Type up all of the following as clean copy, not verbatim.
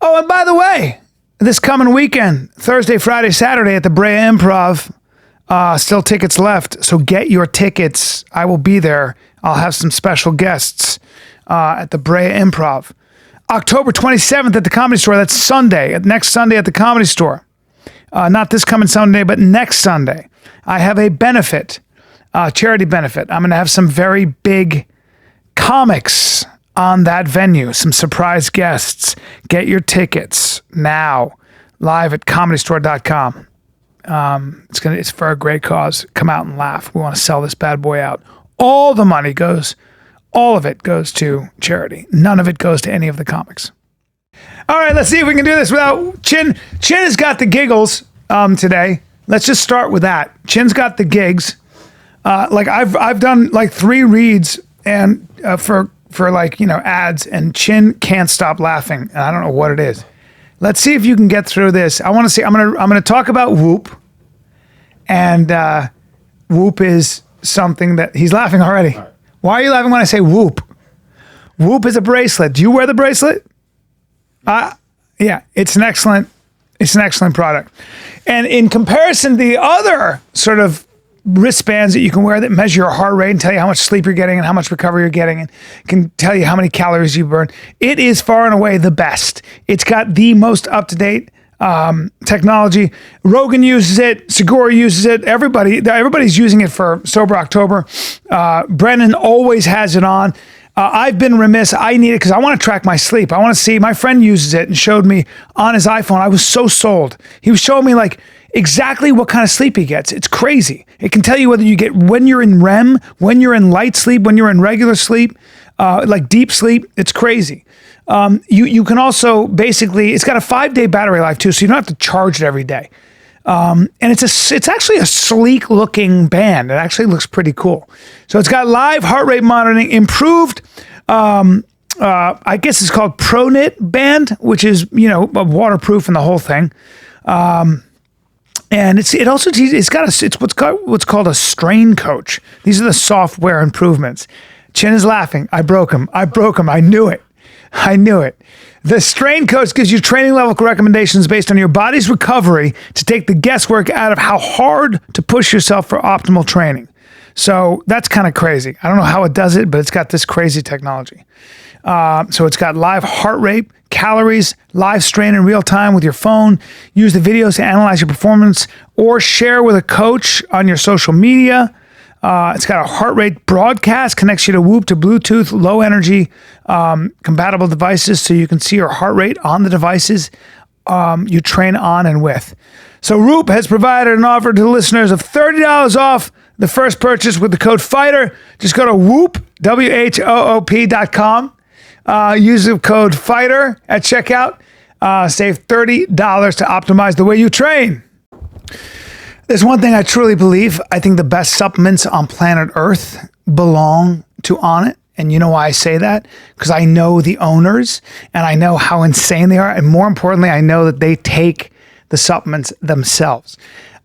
Oh, and by the way, this coming weekend, Thursday, Friday, Saturday at the Brea Improv, still tickets left. So get your tickets. I will be there. I'll have some special guests at the Brea Improv. October 27th at the Comedy Store. That's Sunday, next Sunday at the Comedy Store. Not this coming Sunday, but next Sunday. I have a benefit, charity benefit. I'm going to have some very big comics on that venue, some surprise guests. Get your tickets now, live at comedystore.com. It's for a great cause. Come out and laugh. We want to sell this bad boy out. All the money goes, all of it goes to charity. None of it goes to any of the comics. All right, let's see if we can do this without Chin. Chin has got the giggles today. Let's just start with that. Chin's got the gigs. Like I've done like 3 reads and for like, ads, and Chin can't stop laughing. And I don't know what it is. Let's see if you can get through this. I want to see. I'm gonna talk about Whoop, and Whoop is something that he's laughing already. Right. Why are you laughing when I say Whoop? Whoop is a bracelet. Do you wear the bracelet? Yeah, it's an excellent product. And in comparison to the other sort of wristbands that you can wear that measure your heart rate and tell you how much sleep you're getting and how much recovery you're getting and can tell you how many calories you burn, it is far and away the best. It's got the most up-to-date technology. Rogan uses it. Segura uses it. Everybody's using it for Sober October. Brennan always has it on. I've been remiss. I need it because I want to track my sleep. I want to see. My friend uses it and showed me on his iPhone. I was so sold. He was showing me like exactly what kind of sleep he gets. It's crazy. It can tell you whether you get when you're in REM, when you're in light sleep, when you're in regular sleep, like deep sleep. It's crazy. You can also basically, it's got a 5-day battery life too, so you don't have to charge it every day. And it's actually a sleek looking band. It actually looks pretty cool. So it's got live heart rate monitoring, improved, I guess it's called ProKnit band, which is, waterproof and the whole thing. And it's what's called a strain coach. These are the software improvements. Chin is laughing. I broke him. I knew it. The strain coach gives you training level recommendations based on your body's recovery to take the guesswork out of how hard to push yourself for optimal training. So that's kind of crazy. I don't know how it does it, but it's got this crazy technology. So it's got live heart rate, calories, live strain in real time with your phone. Use the videos to analyze your performance or share with a coach on your social media. It's got a heart rate broadcast, connects you to Whoop to Bluetooth, low energy compatible devices so you can see your heart rate on the devices you train on and with. So Whoop has provided an offer to listeners of $30 off the first purchase with the code FIGHTER. Just go to Whoop, WHOOP.com. Use the code FIGHTER at checkout. Save $30 to optimize the way you train. There's one thing I truly believe. I think the best supplements on planet Earth belong to Onnit. And you know why I say that? Because I know the owners and I know how insane they are. And more importantly, I know that they take the supplements themselves.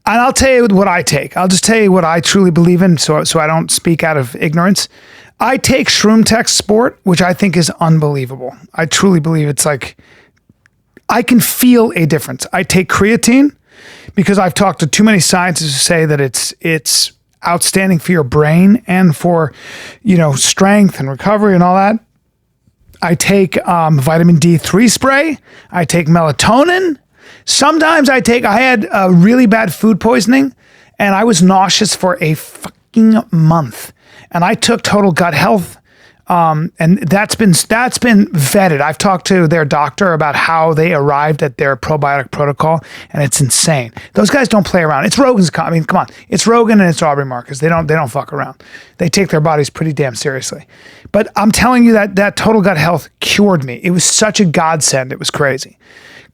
And I'll tell you what I take. I'll just tell you what I truly believe in so I don't speak out of ignorance. I take Shroom Tech Sport, which I think is unbelievable. I truly believe it's like, I can feel a difference. I take creatine because I've talked to too many scientists who say that it's outstanding for your brain and for, strength and recovery and all that. I take vitamin D3 spray. I take melatonin. Sometimes I had a really bad food poisoning and I was nauseous for a fucking month. And I took Total Gut Health. And that's been vetted. I've talked to their doctor about how they arrived at their probiotic protocol, and it's insane. Those guys don't play around. It's Rogan's. Come on. It's Rogan and it's Aubrey Marcus. They don't fuck around. They take their bodies pretty damn seriously. But I'm telling you that Total Gut Health cured me. It was such a godsend. It was crazy.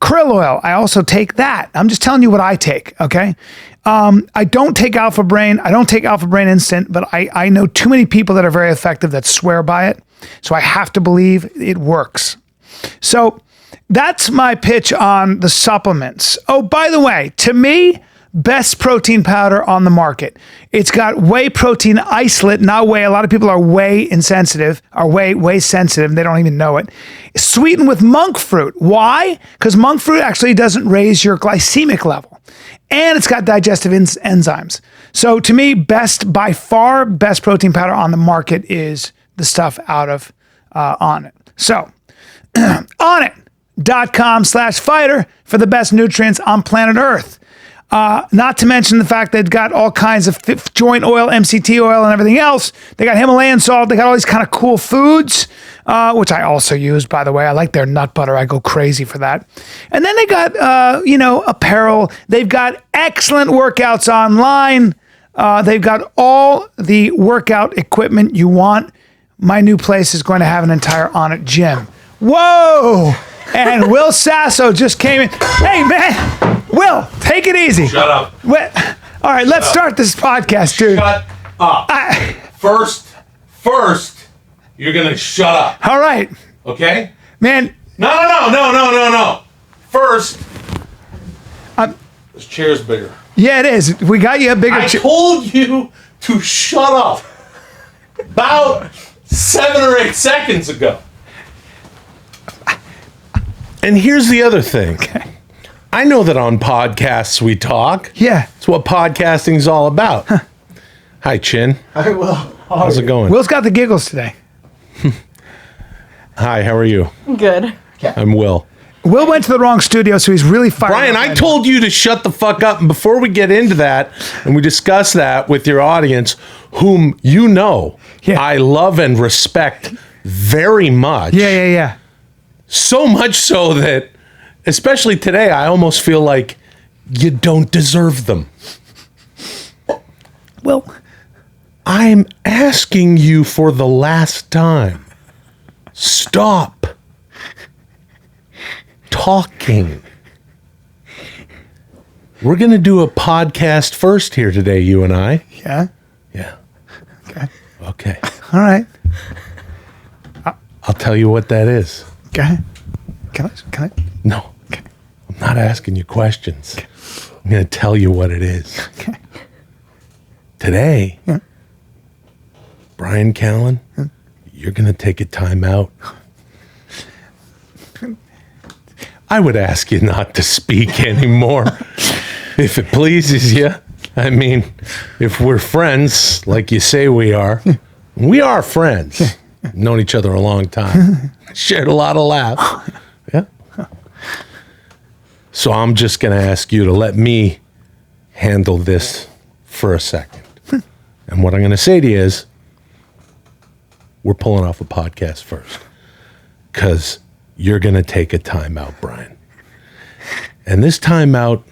Krill oil. I also take that. I'm just telling you what I take. Okay. I don't take Alpha Brain. I don't take Alpha Brain Instant, but I know too many people that are very effective that swear by it. So I have to believe it works. So that's my pitch on the supplements. Oh, by the way, to me, best protein powder on the market. It's got whey protein isolate, not whey. A lot of people are whey insensitive, are whey sensitive, and they don't even know it. It's sweetened with monk fruit. Why? Because monk fruit actually doesn't raise your glycemic level. And it's got digestive enzymes. So to me, by far best protein powder on the market is the stuff out of Onnit. So Onnit.com/fighter for the best nutrients on planet Earth. Not to mention the fact they've got all kinds of joint oil, MCT oil, and everything else. They got Himalayan salt. They got all these kind of cool foods, which I also use, by the way. I like their nut butter. I go crazy for that. And then they got, apparel. They've got excellent workouts online. They've got all the workout equipment you want. My new place is going to have an entire Onnit gym. Whoa! And Will Sasso just came in. Hey, man. Will, take it easy. Shut up. All right, let's start this podcast, dude. Shut up. First, you're going to shut up. All right. Okay? Man. No. First, this chair's bigger. Yeah, it is. We got you a bigger chair. I told you to shut up about 7 or 8 seconds ago. And here's the other thing. Okay. I know that on podcasts we talk. Yeah. It's what podcasting's all about. Huh. Hi, Chin. Hi, Will. How's it going? Will's got the giggles today. Hi, how are you? Good. I'm Will. Will went to the wrong studio, so he's really fired. Bryan, I told you to shut the fuck up. And before we get into that, and we discuss that with your audience, whom you know I love and respect very much. Yeah. So much so that, especially today, I almost feel like you don't deserve them. Well, I'm asking you for the last time. Stop talking. We're going to do a podcast first here today, you and I. Yeah. Yeah. Okay. Okay. All right. I'll tell you what that is. Okay. Can I? No. Okay. I'm not asking you questions. Okay. I'm going to tell you what it is. Okay. Today, Bryan-Callen, you're going to take a time out. I would ask you not to speak anymore if it pleases you. I mean, if we're friends, like you say we are friends. Known each other a long time. Shared a lot of laughs. Yeah. So I'm just going to ask you to let me handle this for a second. And what I'm going to say to you is, we're pulling off a podcast first. Because you're going to take a timeout, Bryan. And this timeout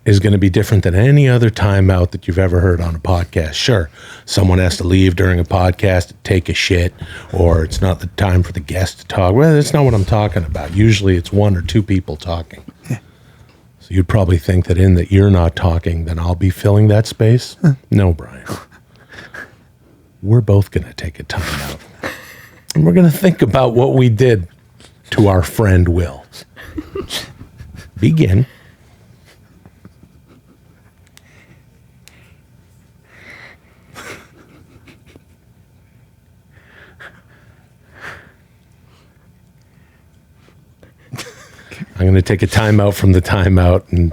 is going to be different than any other timeout that you've ever heard on a podcast. Sure, someone has to leave during a podcast to take a shit, or it's not the time for the guest to talk. Well, that's not what I'm talking about. Usually it's 1 or 2 people talking. Yeah. So you'd probably think that in that you're not talking, then I'll be filling that space. No, Bryan. We're both going to take a timeout. And we're going to think about what we did to our friend Will. Begin. I'm going to take a timeout from the timeout and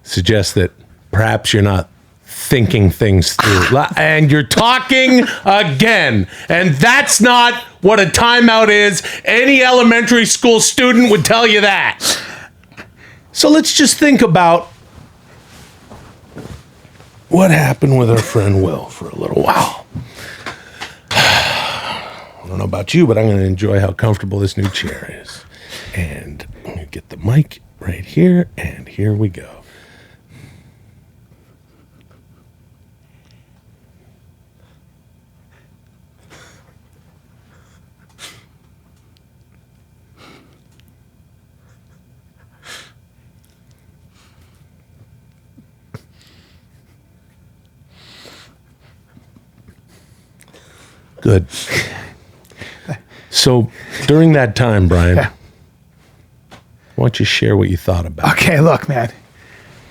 suggest that perhaps you're not thinking things through. And you're talking again. And that's not what a timeout is. Any elementary school student would tell you that. So let's just think about what happened with our friend Will for a little while. I don't know about you, but I'm going to enjoy how comfortable this new chair is. And I'm going to get the mic right here, and here we go. Good. So during that time, Bryan, why don't you share what you thought about it? Okay, look, man.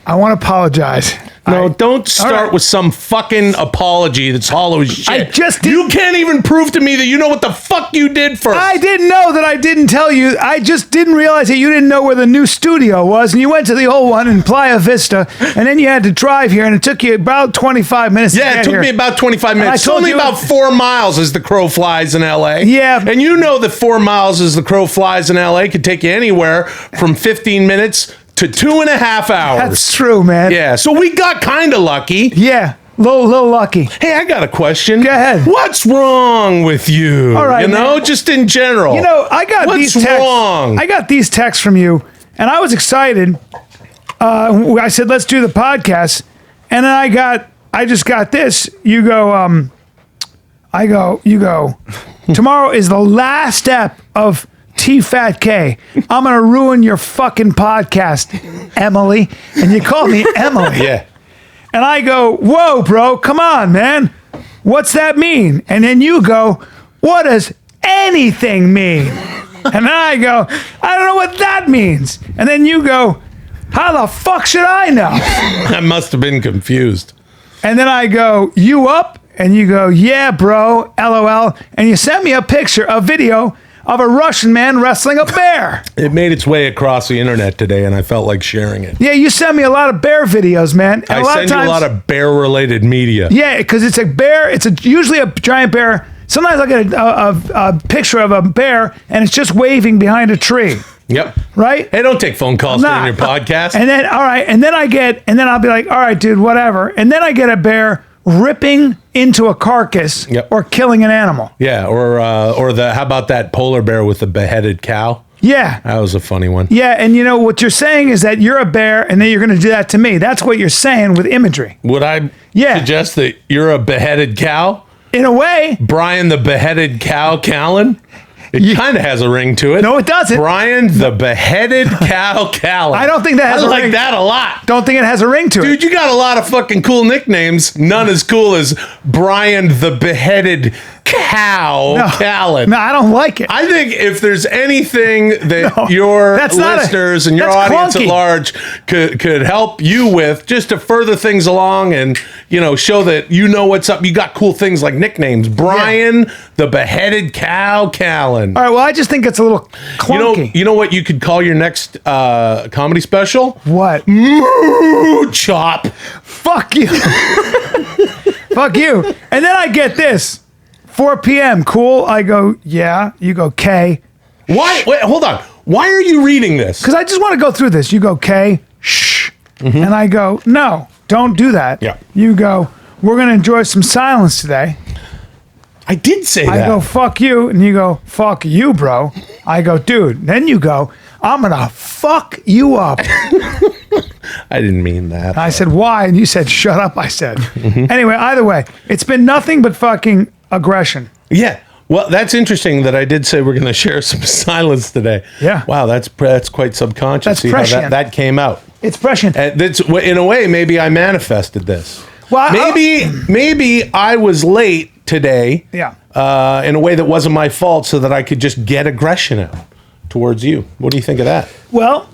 I want to apologize. No, don't start with some fucking apology that's hollow as shit. I just did. You can't even prove to me that you know what the fuck you did first. I didn't know that I didn't tell you. I just didn't realize that you didn't know where the new studio was, and you went to the old one in Playa Vista, and then you had to drive here, and it took you about 25 minutes to get Yeah, it took here. me about 25 minutes. It's told only you- about 4 miles as the crow flies in LA. Yeah. And you know that 4 miles as the crow flies in LA could take you anywhere from 15 minutes to 2.5 hours. That's true, man. Yeah, so we got kind of lucky. Yeah. Little lucky. Hey, I got a question. Go ahead. What's wrong with you? All right, you know, man. just in general. You know, I got What's these texts. wrong? I got these texts from you, and I was excited. I said, let's do the podcast. And then I just got this. You go, you go, tomorrow is the last step of T-Fat K. I'm going to ruin your fucking podcast, Emily. And you call me Emily. Yeah. And I go, whoa, bro, come on, man. What's that mean? And then you go, what does anything mean? And then I go, I don't know what that means. And then you go, how the fuck should I know? I must have been confused. And then I go, you up? And you go, yeah, bro, LOL. And you sent me a video of a Russian man wrestling a bear. It made its way across the internet today, and I felt like sharing it. Yeah, you send me a lot of bear videos, man. And I send you a lot of bear-related media. Yeah, because it's a bear. It's usually a giant bear. Sometimes I get a picture of a bear, and it's just waving behind a tree. Yep. Right? Hey, don't take phone calls during your podcast. And then, all right, and then I'll be like, all right, dude, whatever. And then I get a bear ripping into a carcass or killing an animal. Yeah, or how about that polar bear with the beheaded cow? Yeah. That was a funny one. Yeah, and you know what you're saying is that you're a bear and then you're going to do that to me. That's what you're saying with imagery. Would I suggest that you're a beheaded cow? In a way. Bryan the beheaded cow Callen? It kind of has a ring to it. No, it doesn't. Bryan the beheaded cow Callen. I don't think that has a ring. I like that a lot. Don't think it has a ring to it. Dude, you got a lot of fucking cool nicknames. None as cool as Bryan the beheaded cow Callen. No, I don't like it. I think if there's anything that your listeners and your audience at large could help you with, just to further things along and, you know, show that you know what's up. You got cool things like nicknames. Bryan the beheaded cow Callen. All right, well, I just think it's a little clunky. You know what you could call your next comedy special? What? Moo chop. Fuck you. Fuck you. And then I get this. 4 p.m. Cool. I go, yeah. You go, K. Why? Wait, hold on. Why are you reading this? Because I just want to go through this. You go, K. Shh. Mm-hmm. And I go, no, don't do that. Yeah. You go, we're going to enjoy some silence today. I did say that. I go, fuck you. And you go, fuck you, bro. I go, dude. Then you go, I'm going to fuck you up. I didn't mean that. I said, why? And you said, shut up, I said. Anyway, either way, it's been nothing but fucking aggression. Yeah. Well, that's interesting that I did say we're going to share some silence today. Yeah. Wow, that's quite subconscious. That's See prescient. how that came out. It's prescient. That's, in a way, maybe I manifested this. Well, maybe I was late today. Yeah. In a way that wasn't my fault, so that I could just get aggression out towards you. What do you think of that? Well,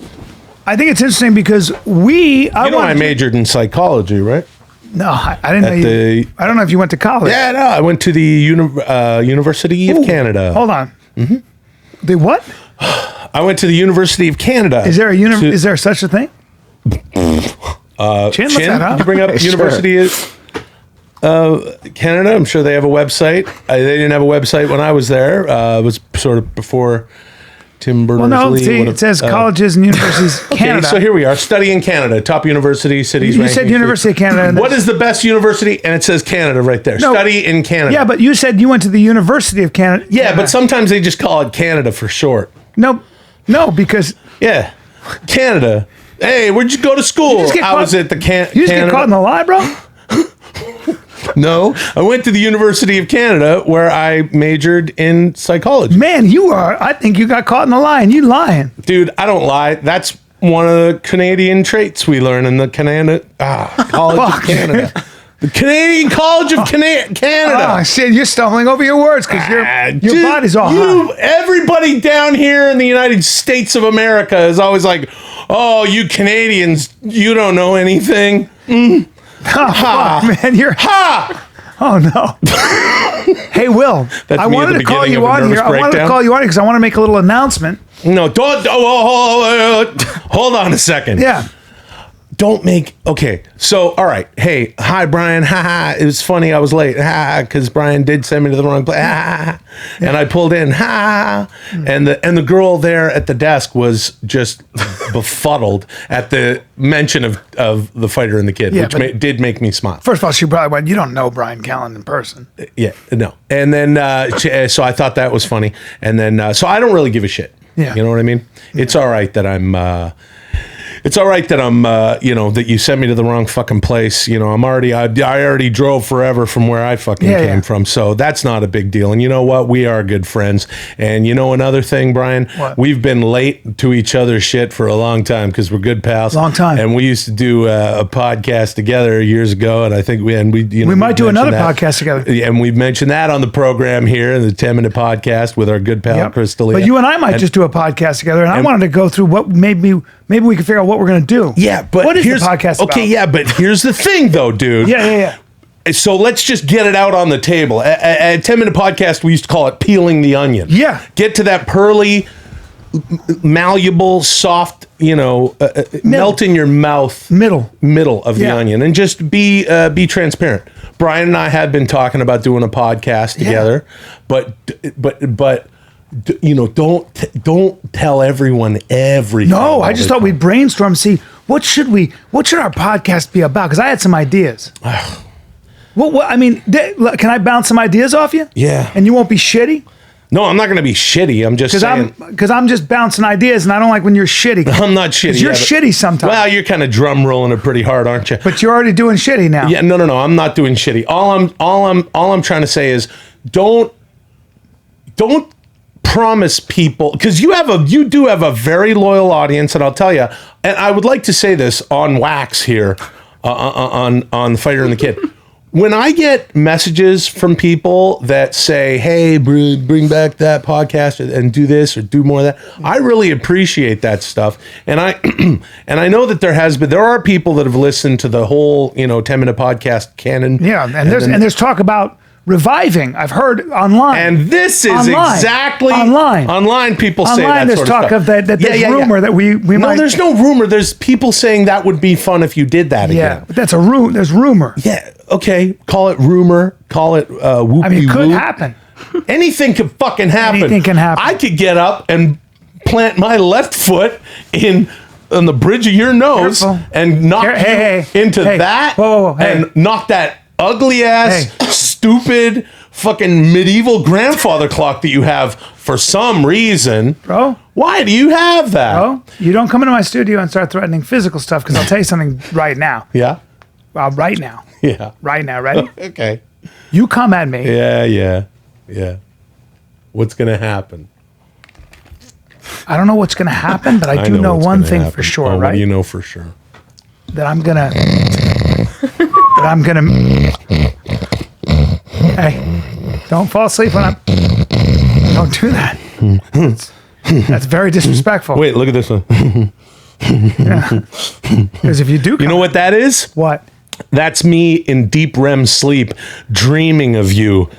I think it's interesting because I majored in psychology, right? No, I didn't know you. I don't know if you went to college. Yeah, no, I went to the University of Canada. Hold on. Mm-hmm. The what? I went to the University of Canada. Is there is there such a thing? Chin, look that up. Did you bring up University of Canada? I'm sure they have a website. They didn't have a website when I was there. It was sort of before Tim Berners-Lee. It says colleges and universities Canada. Okay, so here we are. Study in Canada. Top university, cities. You said University of Canada. What is the best university? And it says Canada right there. No, study in Canada. Yeah, but you said you went to the University of Canada. Yeah, but sometimes they just call it Canada for short. No, because... Yeah, Canada. Hey, where'd you go to school? I was at the Canada. You just get caught in the lie, bro? No, I went to the University of Canada where I majored in psychology. Man, I think you got caught in the lie and you lying. Dude, I don't lie. That's one of the Canadian traits we learn in the College of Canada. The Canadian College of Canada. Oh, shit, you're stumbling over your words because your body's all hot. Everybody down here in the United States of America is always like, oh, you Canadians, you don't know anything. Oh, fuck, man, you're... Ha! Oh, no. Hey, Will, I wanted to call you on here. I wanted to call you on here because I want to make a little announcement. No, don't. Hold on a second. Yeah. Don't make. Okay. So, all right. Hey, hi, Bryan. Ha ha. It was funny. I was late. Ha, because Bryan did send me to the wrong place. Ha. And I pulled in. Ha. And the girl there at the desk was just befuddled at the mention of the fighter and the kid, which did make me smile. First of all, she probably went, you don't know Bryan-Callen in person. Yeah. No. And then, so I thought that was funny. And then, so I don't really give a shit. Yeah. You know what I mean? It's all right that I'm, that you sent me to the wrong fucking place. You know, I already drove forever from where I fucking came from. So that's not a big deal. And you know what? We are good friends. And you know another thing, Bryan? What? We've been late to each other's shit for a long time because we're good pals. Long time. And we used to do a podcast together years ago. And I think we might do another podcast together. And we've mentioned that on the program here, the 10-minute podcast with our good pal, Chris D'Elia. But you and I might just do a podcast together. And I wanted to go through what maybe we could figure out what we're going to do. Yeah, but what is the podcast about? Okay, yeah, but here's the thing, though, dude. Yeah. So let's just get it out on the table. At 10-minute podcast, we used to call it peeling the onion. Yeah. Get to that pearly, malleable, soft, melt in your mouth middle of the onion, and just be transparent. Bryan and I had been talking about doing a podcast together, but don't tell everyone everything. No, I just thought we'd brainstorm, see what should our podcast be about? Because I had some ideas. What I mean, can I bounce some ideas off you? Yeah. And you won't be shitty? No, I'm not going to be shitty. I'm just saying. Because I'm just bouncing ideas, and I don't like when you're shitty. I'm not shitty. You're shitty sometimes. Well, you're kind of drum rolling it pretty hard, aren't you? But you're already doing shitty now. Yeah, no. I'm not doing shitty. All I'm trying to say is don't promise people, because you do have a very loyal audience, and I'll tell you, and I would like to say this on wax here, on the Fighter and the Kid. When I get messages from people that say, hey, bring back that podcast and do this or do more of that, I really appreciate that stuff. And I know that there are people that have listened to the whole 10-minute podcast canon. Yeah, and there's talk about reviving. I've heard online. And this is exactly online. People say that there's sort talk of that there's rumor that we might. No, there's no rumor. There's people saying that would be fun if you did that again. Yeah, but that's a rumor. There's rumor. Yeah. Okay. Call it rumor. Call it whoopie. I mean, it could happen. Anything could fucking happen. Anything can happen. I could get up and plant my left foot on the bridge of your nose and knock into that and knock that ugly ass, stupid, fucking medieval grandfather clock that you have for some reason. Bro. Why do you have that? Bro, you don't come into my studio and start threatening physical stuff, because I'll tell you something right now. Yeah? Right now. Yeah. Right now, ready? Okay. You come at me. Yeah. What's going to happen? I don't know what's going to happen, but I do know one thing for sure, right? What do you know for sure? That I'm going to... Hey, don't fall asleep when I'm... Don't do that. That's very disrespectful. Wait, look at this one. Because if you do... You know what that is? What? That's me in deep REM sleep, dreaming of you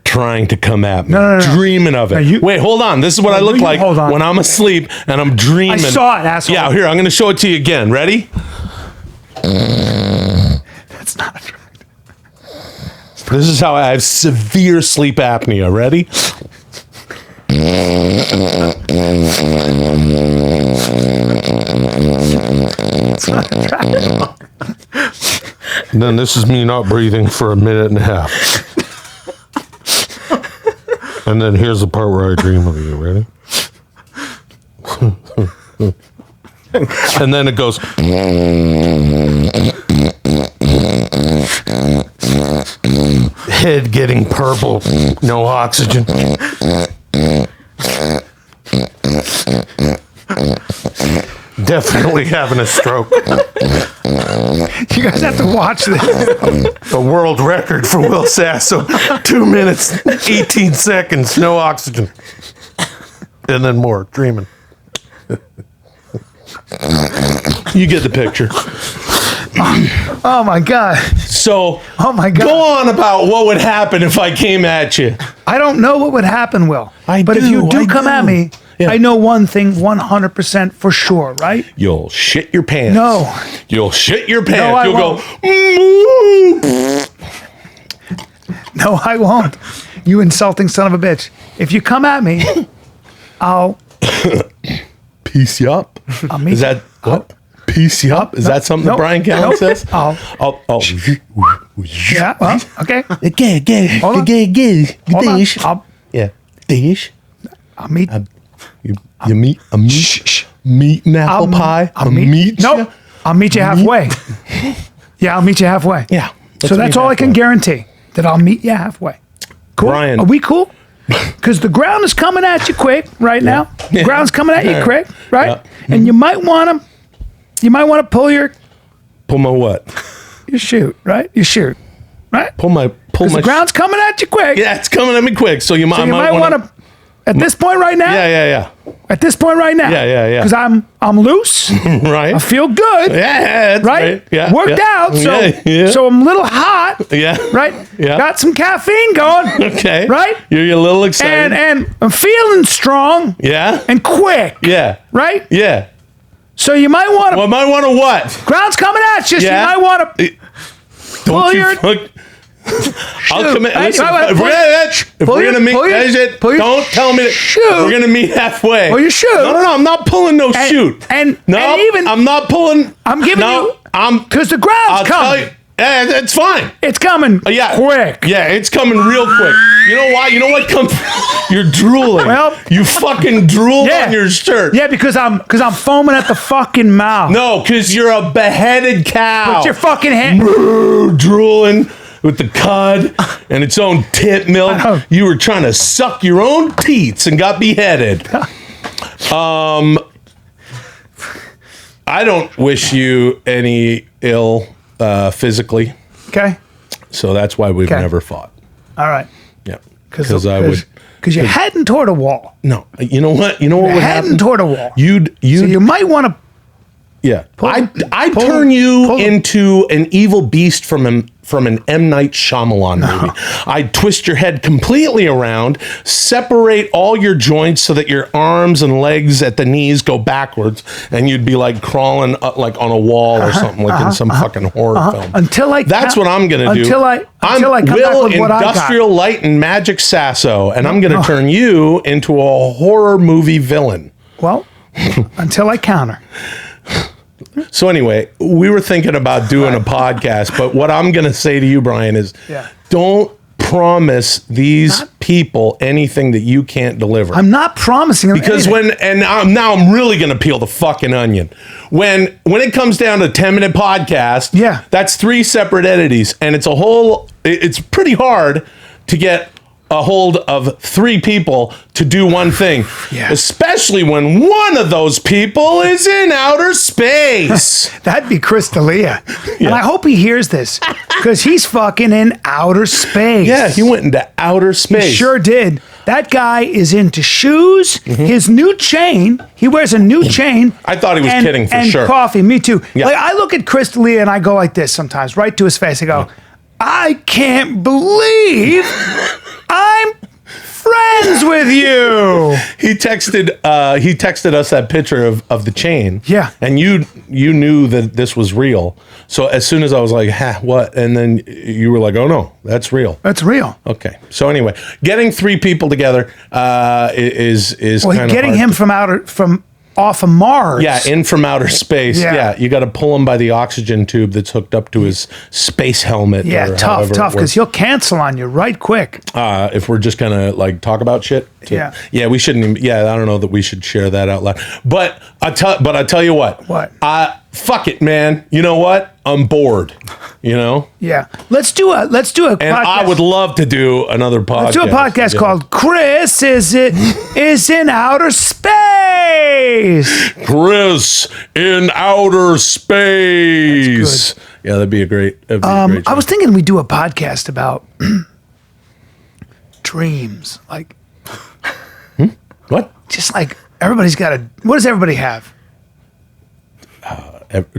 trying to come at me. No. Dreaming of it. Wait, hold on. This is what I look like when I'm asleep and I'm dreaming. I saw it, asshole. Yeah, here, I'm going to show it to you again. Ready? That's not attractive. This is how I have severe sleep apnea. Ready? And then this is me not breathing for a minute and a half. And then here's the part where I dream of you. Ready? And then it goes. Head getting purple. No oxygen. Definitely having a stroke. You guys have to watch this. A world record for Will Sasso. 2 minutes, 18 seconds, no oxygen. And then more, dreaming. You get the picture. Oh my God. So, Oh my God. go on about what would happen if I came at you. I don't know what would happen, Will. But if you do come at me, I know one thing 100% for sure, right? You'll shit your pants. No. You'll shit your pants. No, I You'll won't. go, No, I won't. You insulting son of a bitch. If you come at me, I'll piece you up. I'll meet Is that what? Piece you up? Is that something that Bryan Callen says? Oh. Yeah, well, okay. Hold on. Hold on. Dish. I'll meet. You meet a meat and apple pie. I'll meet. Nope. I'll meet you halfway. Yeah, I'll meet you halfway. Yeah. So that's all I can guarantee, that I'll meet you halfway. Cool? Bryan. Are we cool? Because the ground is coming at you quick right now. The ground's coming at you quick, right? Yeah. And you might want to pull my what? your chute, right? Your chute, right? Pull my. The ground's coming at you quick. Yeah, it's coming at me quick. So you might want to. At this point right now. Yeah. At this point right now. Yeah. Because I'm loose. Right. I feel good. Yeah. That's right. Yeah. Worked out. So I'm a little hot. Yeah. Right. Yeah. Got some caffeine going. Okay. Right. You're a little excited. And I'm feeling strong. Yeah. And quick. Yeah. Right. Yeah. So you might want to. Well, might want to what? Ground's coming at you. So you might want to. Don't you fuck. I'll commit. Listen, if we're gonna meet, don't tell me that we're gonna meet halfway. Pull your shoe. No, I'm not pulling no shoot. And even I'm not pulling. I'm giving you. I'm because the ground's coming. It's fine. It's coming. Quick. Yeah, it's coming real quick. You know why? You know what comes? You're drooling. Well, you fucking drool on your shirt. Yeah, because I'm foaming at the fucking mouth. No, because you're a beheaded cow. Put your fucking hand. Drooling with the cud and its own tit milk. You were trying to suck your own teats and got beheaded. I don't wish you any ill physically. Okay. So that's why we've never fought. All right. Yeah. Because I would. Because you're heading toward a wall. No. You know what? You know what would happen? Heading toward a wall. So you might want to. Yeah. I turn you into an evil beast from an M. Night Shyamalan movie. I'd twist your head completely around, separate all your joints so that your arms and legs at the knees go backwards, and you'd be like crawling up, like on a wall or something, like in some fucking horror film. That's what I'm gonna do. I'm Will Industrial Light and Magic Sasso, and I'm gonna turn you into a horror movie villain. Well, until I counter. So anyway, we were thinking about doing a podcast, but what I'm going to say to you, Bryan, is don't promise these people anything that you can't deliver. I'm not promising them because anything. now I'm really going to peel the fucking onion. When it comes down to 10-minute podcast, that's 3 separate entities, and it's pretty hard to get a hold of 3 people to do one thing, especially when one of those people is in outer space. That'd be Chris D'Elia. And I hope he hears this because he's fucking in outer space. Yeah, he went into outer space. He sure did. That guy is into shoes, his new chain. He wears a new chain. I thought he was kidding for sure. And coffee, me too. Yeah. Like I look at Chris D'Elia and I go like this sometimes, right to his face. I go, I can't believe I'm friends with you. He texted us that picture of the chain. Yeah. And you knew that this was real. So as soon as I was like, what? And then you were like, oh no, that's real. That's real. Okay. So anyway, getting 3 people together is kind of getting him from off of Mars. Yeah, in from outer space. Yeah, you got to pull him by the oxygen tube that's hooked up to his space helmet. Yeah, tough, because he'll cancel on you right quick. If we're just gonna like talk about shit. Yeah, we shouldn't. Even, I don't know that we should share that out loud. But I tell you what. What? Fuck it, man. You know what? I'm bored. You know? Yeah. Let's do a And podcast. I would love to do another podcast. Let's do a podcast called Chris is in outer space. Chris in Outer Space. Yeah, that'd be a great. I was thinking we'd do a podcast about dreams. Like, What? just like everybody's got a. What does everybody have?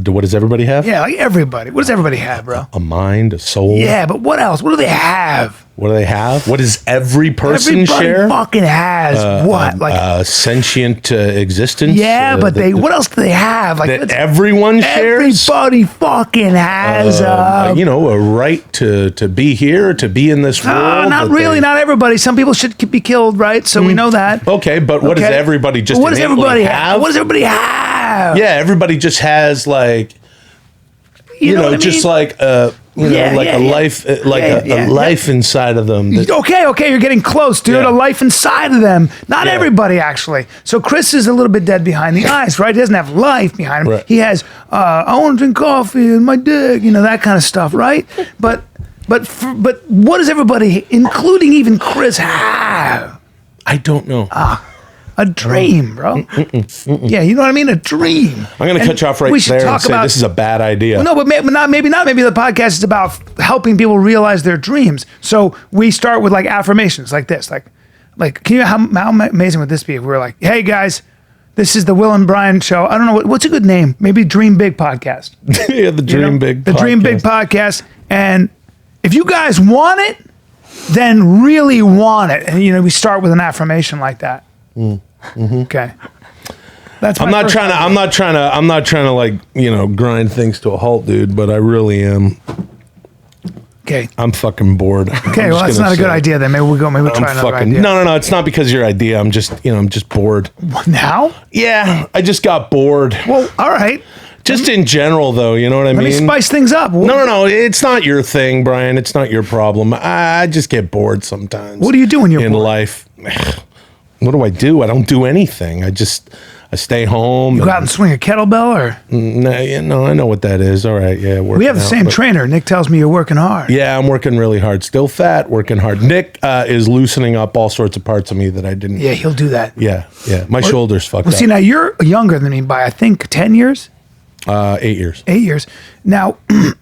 What does everybody have? Yeah, like everybody. What does everybody have, bro? A mind, a soul. Yeah, but what else? What do they have? What do they have? What does every person Everybody share? fucking has what? Like, Sentient existence. yeah, but what else do they have? Like, that everyone shares. everybody fucking has. A right to be here, to be in this world. Not really, not everybody. Some people should be killed, right? So we know that. Okay, but what does everybody just? What does everybody have? What does everybody have? Yeah, everybody just has like, you know what I just mean? like a life, a life inside of them. Okay, you're getting close, dude. Yeah. A life inside of them. Not Yeah. everybody, actually. So Chris is a little bit dead behind the eyes, right? He doesn't have life behind him. Right. He has, I want to drink coffee and my dick, that kind of stuff, right? But what does everybody, including even Chris, have? I don't know. A dream, bro. Yeah, you know what I mean? A dream. I'm going to cut you off right there and say this is a bad idea. No, but maybe not. Maybe the podcast is about helping people realize their dreams. So we start with like affirmations like this. Like can you, how amazing would this be if we were like, hey guys, this is the Will and Bryan show. I don't know, what's a good name? Maybe Dream Big Podcast. Yeah, the Dream Big The Dream Big Podcast. And if you guys want it, then really want it. And, we start with an affirmation like that. Okay. That's I'm not trying to like, grind things to a halt, dude, but I really am. Okay. I'm fucking bored. Okay, well, that's not a good idea then. Maybe we'll try another idea. No, it's not because of your idea. I'm just bored. Now? Yeah, I just got bored. Well, all right. Just in general, though, you know what I mean? Let me spice things up. No, it's not your thing, Brian. It's not your problem. I just get bored sometimes. What do you do when you're in bored? life? What do? I don't do anything. I stay home. You go out and swing a kettlebell, or? No, I know what that is. All right, yeah. We have the same trainer. Nick tells me you're working hard. Yeah, I'm working really hard. Still fat, working hard. Nick is loosening up all sorts of parts of me that I didn't. Yeah, he'll do that. Yeah. My shoulder's fucked up. See, now you're younger than me by, I think, 10 years? 8 years. 8 years. Now,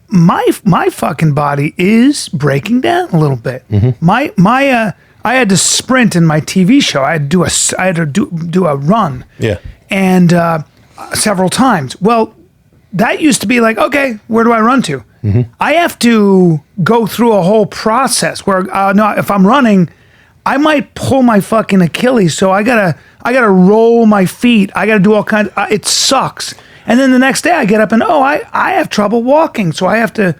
my fucking body is breaking down a little bit. Mm-hmm. I had to sprint in my TV show. I had to do a run. Yeah. And several times. Well, that used to be like, okay, where do I run to? Mm-hmm. I have to go through a whole process where if I'm running, I might pull my fucking Achilles. So I gotta roll my feet. I gotta do all kinds. It sucks. And then the next day I get up and I have trouble walking. So I have to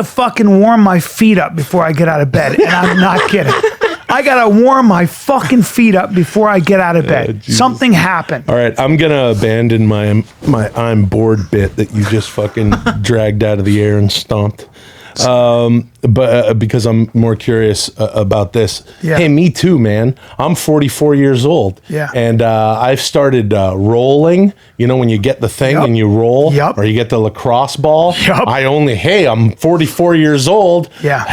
fucking warm my feet up before I get out of bed. And I'm not kidding. I gotta warm my fucking feet up before I get out of bed. Something happened. All right, I'm gonna abandon my I'm bored bit that you just fucking dragged out of the air and stomped. But because I'm more curious about this. Yeah. Hey, me too, man. I'm 44 years old. Yeah. And I've started rolling. You know, when you get the thing and you roll, or you get the lacrosse ball. Yep. I'm 44 years old. Yeah.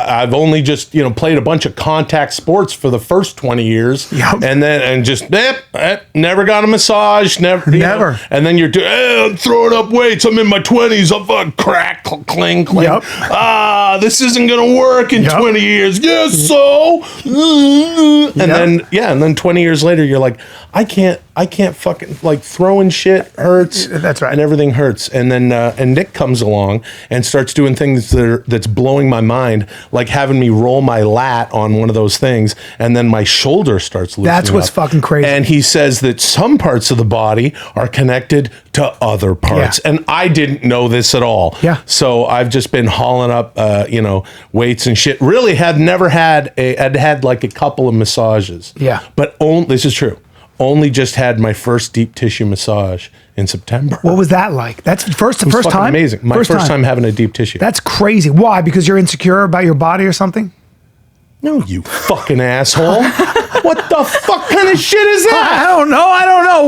I've only just, played a bunch of contact sports for the first 20 years. Yep. And just never got a massage. Never. Never. And then you're I'm throwing up weights. I'm in my 20s. I'm crack, cling, cling. Yep. This isn't gonna work in 20 years. Yes, so and then 20 years later you're like, I can't fucking, like, throwing shit hurts. That's right. And everything hurts. And then and Nick comes along and starts doing things that's blowing my mind, like having me roll my lat on one of those things, and then my shoulder starts loosening That's what's up. fucking crazy. And he says that some parts of the body are connected to other parts. Yeah. And I didn't know this at all. Yeah. So I've just been hauling up weights and shit. Really I'd had like a couple of massages. Yeah. But this is true. Only just had my first deep tissue massage in September. What was that like? That's the first fucking time? Amazing. My first time having a deep tissue. That's crazy. Why? Because you're insecure about your body or something? No, you fucking asshole. What the fuck kind of shit is that? I don't know.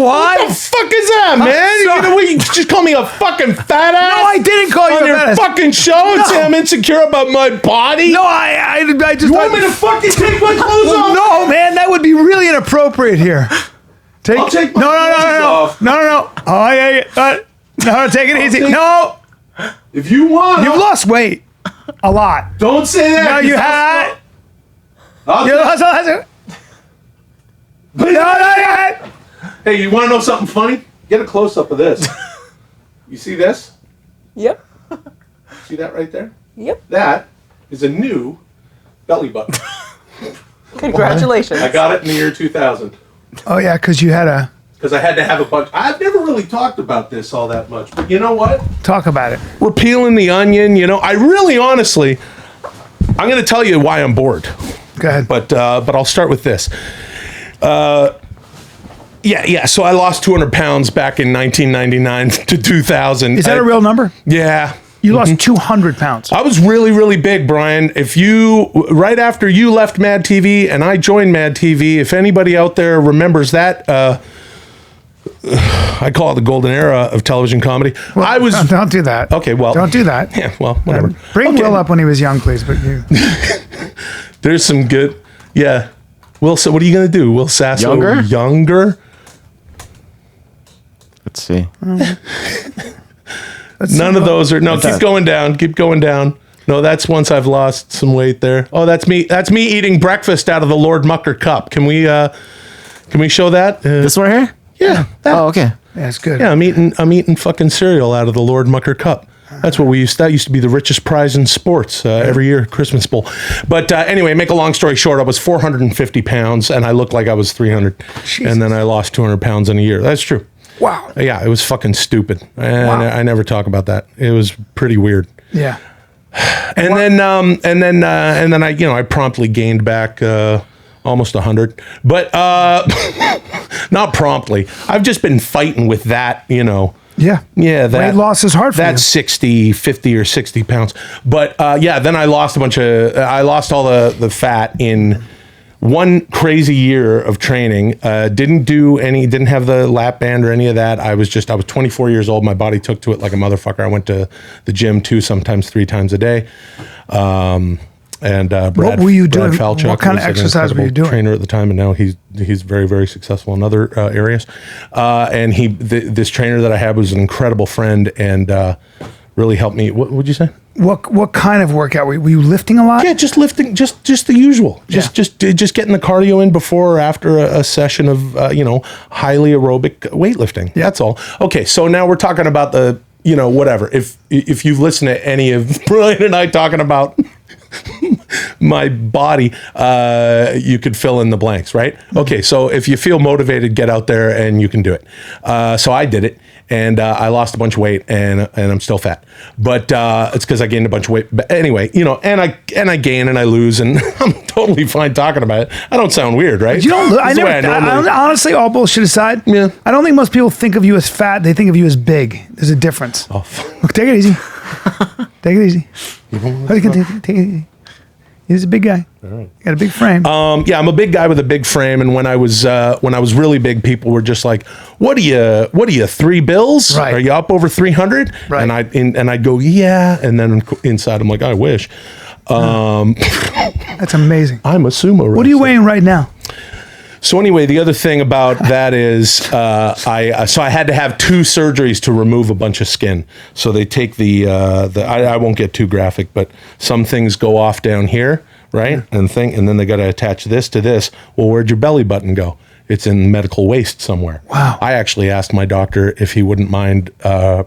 Why? What the fuck is that, man? You just call me a fucking fat ass? No, I didn't call you on a your fat ass. fucking show and say I'm insecure about my body? No, I just. You want me to fucking take my clothes off? No, man, that would be really inappropriate here. I'll take my clothes off. No. Oh, yeah. No, take it easy. No. If you want. You've lost weight. A lot. Don't say that. No, you had. You lost. No. Hey, you want to know something funny? Get a close-up of this. You see this? Yep. See that right there? Yep. That is a new belly button. Congratulations. I got it in the year 2000. Oh, yeah, because you had a. Because I had to have a bunch. I've never really talked about this all that much. But you know what? Talk about it. We're peeling the onion. I really, honestly, I'm going to tell you why I'm bored. Go ahead. But I'll start with this. Yeah. So I lost 200 pounds back in 1999 to 2000. Is that a real number? Yeah. You lost 200 pounds. I was really, really big, Brian. Right after you left Mad TV and I joined Mad TV, if anybody out there remembers that, I call it the golden era of television comedy. Well, don't do that. Okay, well. Don't do that. Yeah, well, whatever. Bring Will up when he was young, please. But you. There's some good, yeah. Will, so what are you going to do? Will Sasso younger? Let's see. None of those are, keep going down. No, that's once I've lost some weight there. Oh, that's me eating breakfast out of the Lord Mucker cup. Can we show that? This one here? Yeah. Oh, okay. Yeah, it's good. Yeah, I'm eating fucking cereal out of the Lord Mucker cup. That's what that used to be the richest prize in sports every year, Christmas Bowl. But anyway, make a long story short, I was 450 pounds and I looked like I was 300. Jesus. And then I lost 200 pounds in a year. That's true. Wow. Yeah, it was fucking stupid. And Wow. I never talk about that. It was pretty weird. Yeah. And then I promptly gained back almost 100, but not promptly. I've just been fighting with that, Yeah. Yeah, Weight loss is hard for that's 50 or 60 pounds. But then I lost I lost all the fat in one crazy year of training. Didn't have the lap band or any of that. I was 24 years old. My body took to it like a motherfucker. I went to the gym 2, sometimes 3 times a day. And Brad, what were you doing? Brad Falchuk What kind of was an exercise were you incredible doing? trainer at the time, and now he's very, very successful in other areas. And this trainer that I had was an incredible friend and really helped me. What would you say? What kind of workout were you lifting a lot? Yeah, just lifting, just the usual. Just getting the cardio in before or after a session of highly aerobic weightlifting. Yeah. That's all. Okay, so now we're talking about the whatever. If you've listened to any of Bryan and I talking about my body, you could fill in the blanks, right? Okay, so if you feel motivated, get out there and you can do it. So I did it, and I lost a bunch of weight, and I'm still fat. But it's because I gained a bunch of weight. But anyway, and I gain and I lose, and I'm totally fine talking about it. I don't sound weird, right? You don't. This is the way I normally- Honestly, all bullshit aside. Yeah. I don't think most people think of you as fat. They think of you as big. There's a difference. Oh, fuck. Look, take it easy. Take it easy. Take it easy. He's a big guy. All right. Got a big frame. Yeah, I'm a big guy with a big frame, and when I was really big, people were just like, "What are you 3 bills? Right. Are you up over 300?" Right. And I'd go, "Yeah," and then inside I'm like, "I wish." That's amazing. I'm a sumo wrestler. What are you weighing right now? So anyway, the other thing about that is I had to have 2 surgeries to remove a bunch of skin. So they take I won't get too graphic, but some things go off down here, right? And then they got to attach this to this. Well, where'd your belly button go? It's in medical waste somewhere. Wow. I actually asked my doctor if he wouldn't mind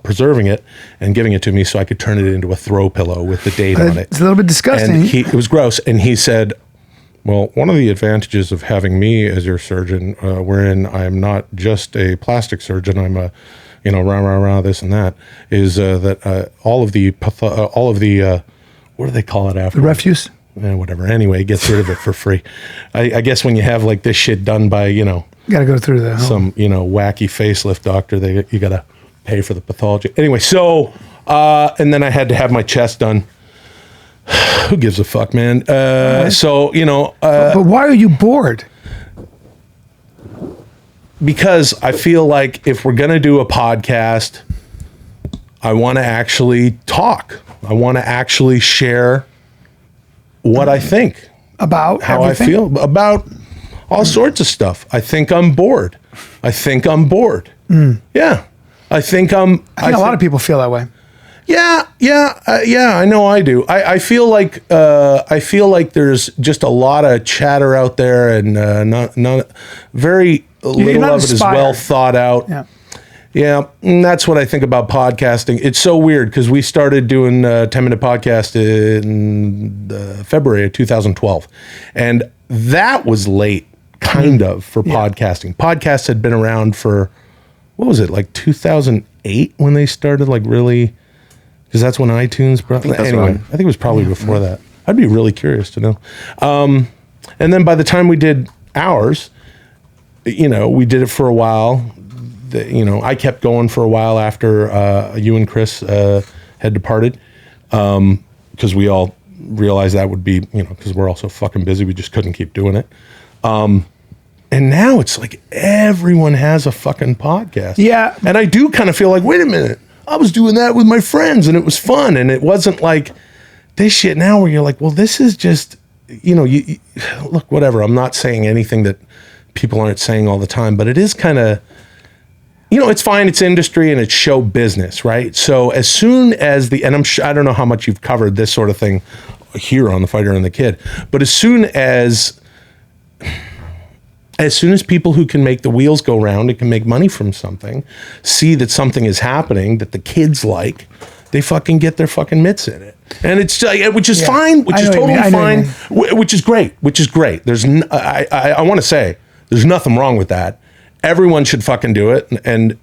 preserving it and giving it to me so I could turn it into a throw pillow with the date on it. It's a little bit disgusting. And it was gross. And he said, well, one of the advantages of having me as your surgeon, wherein I'm not just a plastic surgeon, I'm a, this and that, is that all of the what do they call it after? The refuse? Whatever. Anyway, gets rid of it for free. I guess when you have like this shit done by, Got to go through the some, wacky facelift doctor, you got to pay for the pathology. Anyway, so, and then I had to have my chest done. Who gives a fuck, man? So, you know, But why are you bored? because I feel like if we're going to do a podcast, I want to actually talk. I want to actually share what I think, About how everything? I feel about all sorts of stuff. I think I'm bored. Yeah. I think I think a lot of people feel that way. Yeah, I know I do. I feel like there's just a lot of chatter out there, and not very little not of it is inspired. well thought out. Yeah, and that's what I think about podcasting. It's so weird because we started doing a 10-minute podcast in February of 2012, and that was late, kind of, for podcasting. Podcasts had been around for, what was it, like 2008 when they started, like really. Because that's when iTunes brought. Anyway, I think it was probably before that. I'd be really curious to know. And then by the time we did ours, you know, we did it for a while. I kept going for a while after you and Chris had departed, because we all realized that would be, because we're all so fucking busy, we just couldn't keep doing it. And now it's like everyone has a fucking podcast. Yeah. And I do kind of feel like, wait a minute. I was doing that with my friends and it was fun. And it wasn't like this shit now where you're like, well, this is just, you look, whatever. I'm not saying anything that people aren't saying all the time, but it is kind of, it's fine. It's industry and it's show business, right? So as soon as and I don't know how much you've covered this sort of thing here on The Fighter and the Kid, but as soon as people who can make the wheels go round and can make money from something see that something is happening that the kids like, they fucking get their fucking mitts in it. And it's which is fine, which is totally fine, which is great. There's I want to say there's nothing wrong with that. Everyone should fucking do it. And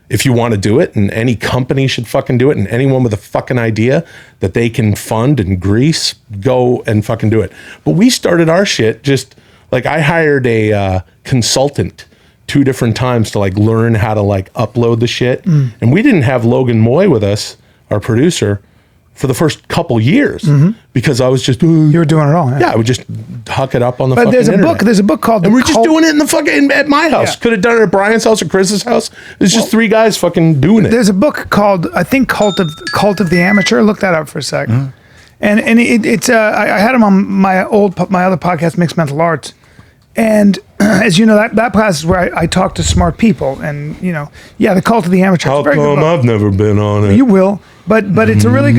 if you want to do it, and any company should fucking do it, and anyone with a fucking idea that they can fund and grease, go and fucking do it. But we started our shit just, like, I hired a consultant 2 different times to like learn how to like upload the shit. And we didn't have Logan Moy with us, our producer, for the first couple years because I was just you were doing it all. Yeah, I would just huck it up on the but fucking internet. There's a book called, and we're just doing it in the fucking at my house. Could have done it at Bryan's house or Chris's house. There's just 3 guys fucking doing it. There's a book called, I think, Cult of the Amateur. Look that up for a sec. And it's I had him on my other podcast, Mixed Mental Arts. And as you know, that podcast is where I talk to smart people, and the Cult of the Amateur. How come I've never been on it? You will, but it's a really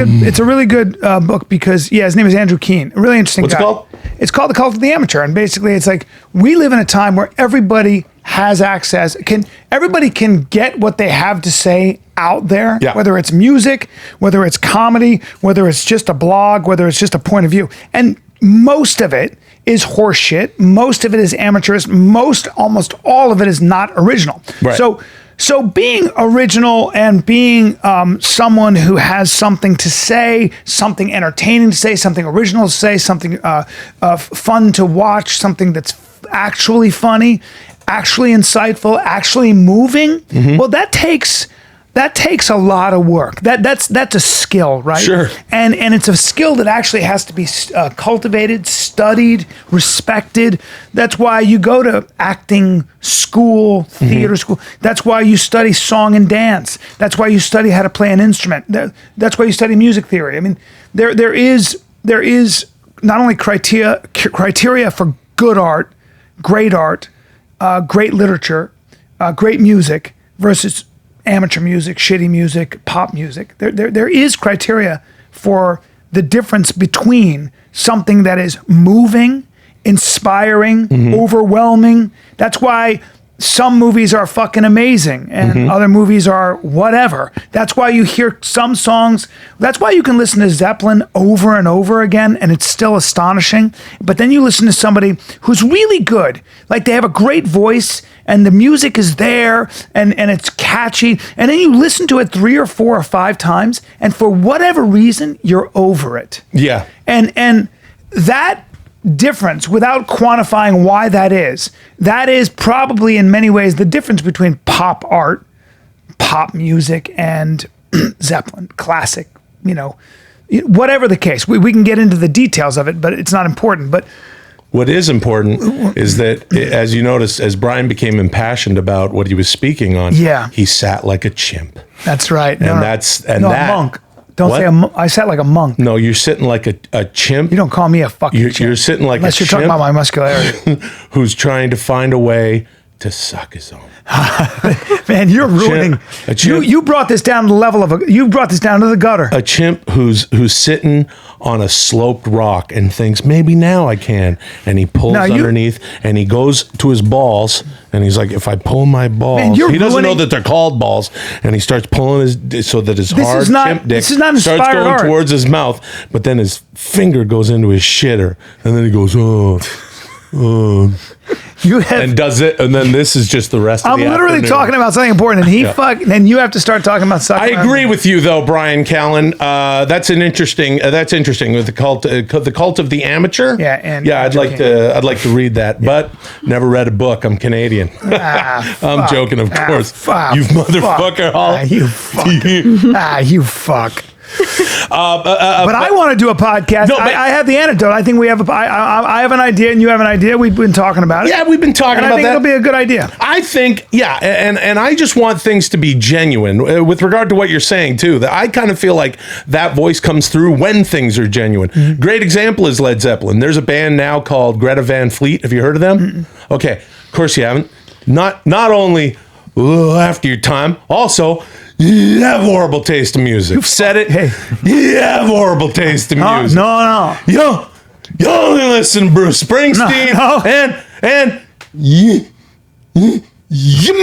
good book because his name is Andrew Keene, a really interesting guy. What's it called? It's called The Cult of the Amateur, and basically it's like we live in a time where everybody has access. Everybody can get what they have to say out there, whether it's music, whether it's comedy, whether it's just a blog, whether it's just a point of view, and most of it is horseshit. Most of it is amateurish. Almost all of it is not original. Right. So being original and being someone who has something to say, something entertaining to say, something original to say, something fun to watch, something that's actually funny, actually insightful, actually moving. Well, that takes a lot of work. That's a skill, right? Sure. And it's a skill that actually has to be cultivated, studied, respected. That's why you go to acting school, theater school. That's why you study song and dance. That's why you study how to play an instrument. That's why you study music theory. I mean, there is not only criteria for good art, great literature, great music versus amateur music, shitty music, pop music. There is criteria for the difference between something that is moving, inspiring, overwhelming. That's why some movies are fucking amazing and other movies are whatever. That's why you hear some songs. That's why you can listen to Zeppelin over and over again and it's still astonishing. But then you listen to somebody who's really good. Like they have a great voice and the music is there and it's catchy. And then you listen to it 3 or 4 or 5 times and for whatever reason, you're over it. Yeah. And that difference, without quantifying why that is probably in many ways the difference between pop art, pop music, and Zeppelin, classic, whatever the case, we can get into the details of it, but it's not important. But what is important is that, as you noticed, as Bryan became impassioned about what he was speaking on, he sat like a chimp. That's right. A monk. Don't say I sat like a monk. No, you're sitting like a chimp. You don't call me a fucking chimp. You're sitting like unless a you're chimp. talking about my muscularity. Who's trying to find a way to suck his own. Man, you're ruining. You brought this down to the level of you brought this down to the gutter. A chimp who's sitting on a sloped rock and thinks, maybe now I can. And he pulls underneath and he goes to his balls and he's like, if I pull my balls, man, he doesn't know that they're called balls, and he starts pulling so that his hard chimp dick starts going towards his mouth, but then his finger goes into his shitter and then he goes, and does it, and then this is just the rest of the afternoon. I'm literally talking about something important, and and you have to start talking about sucking. I agree with you, though, Bryan-Callen. That's interesting with the cult of the amateur. I'd like to read that, but never read a book. I'm Canadian. I'm joking, of course. You motherfucker! You fuck. But I want to do a podcast. No, I have the antidote. I think we have I have an idea and you have an idea. We've been talking about it. Yeah, we've been talking about that. I think it'll be a good idea. I think, and I just want things to be genuine with regard to what you're saying too. That I kind of feel like that voice comes through when things are genuine. Mm-hmm. Great example is Led Zeppelin. There's a band now called Greta Van Fleet. Have you heard of them? Mm-mm. Okay, of course you haven't. Not only after your time, also. You have horrible taste in music. You've said it. Hey. You have horrible taste in music. No. You only listen to Bruce Springsteen, and you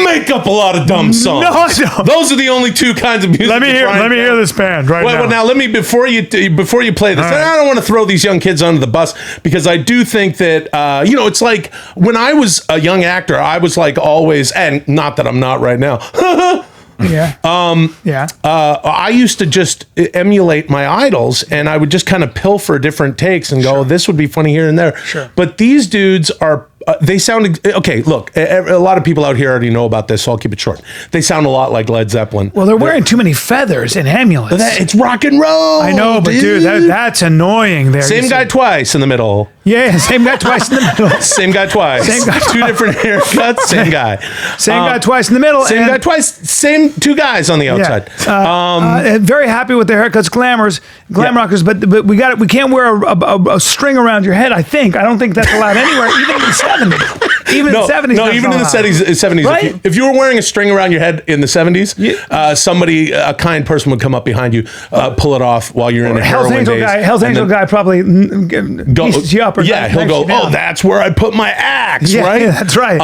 make up a lot of dumb songs. No, I don't. Those are the only two kinds of music. Let me hear this band now. Well, now let me before you play this. Right. And I don't want to throw these young kids under the bus because I do think that it's like when I was a young actor, I was like always, and not that I'm not right now. I used to just emulate my idols, and I would just kind of pilfer different takes and go, this would be funny here and there. Sure. But these dudes are, they sound, okay, look, a lot of people out here already know about this, so I'll keep it short. They sound a lot like Led Zeppelin. Well, they're wearing too many feathers and amulets. It's rock and roll. I know, but dude, that's annoying there. Same guy twice in the middle. Yeah, same guy twice in the middle. Same guy twice. Same guy Two different haircuts, same guy. Same guy twice in the middle. Same guy twice, same two guys on the outside. Very happy with their haircuts, glam rockers, but we can't wear a string around your head, I don't think that's allowed anywhere, even in the 70s. Even in the 70s. No, even in the 70s. Right? If you were wearing a string around your head in the 70s, a kind person would come up behind you, pull it off while you're in a heroin daze. Hell's Angel guy probably pieces you up. He'll go, that's where I put my axe, right? Yeah, that's right.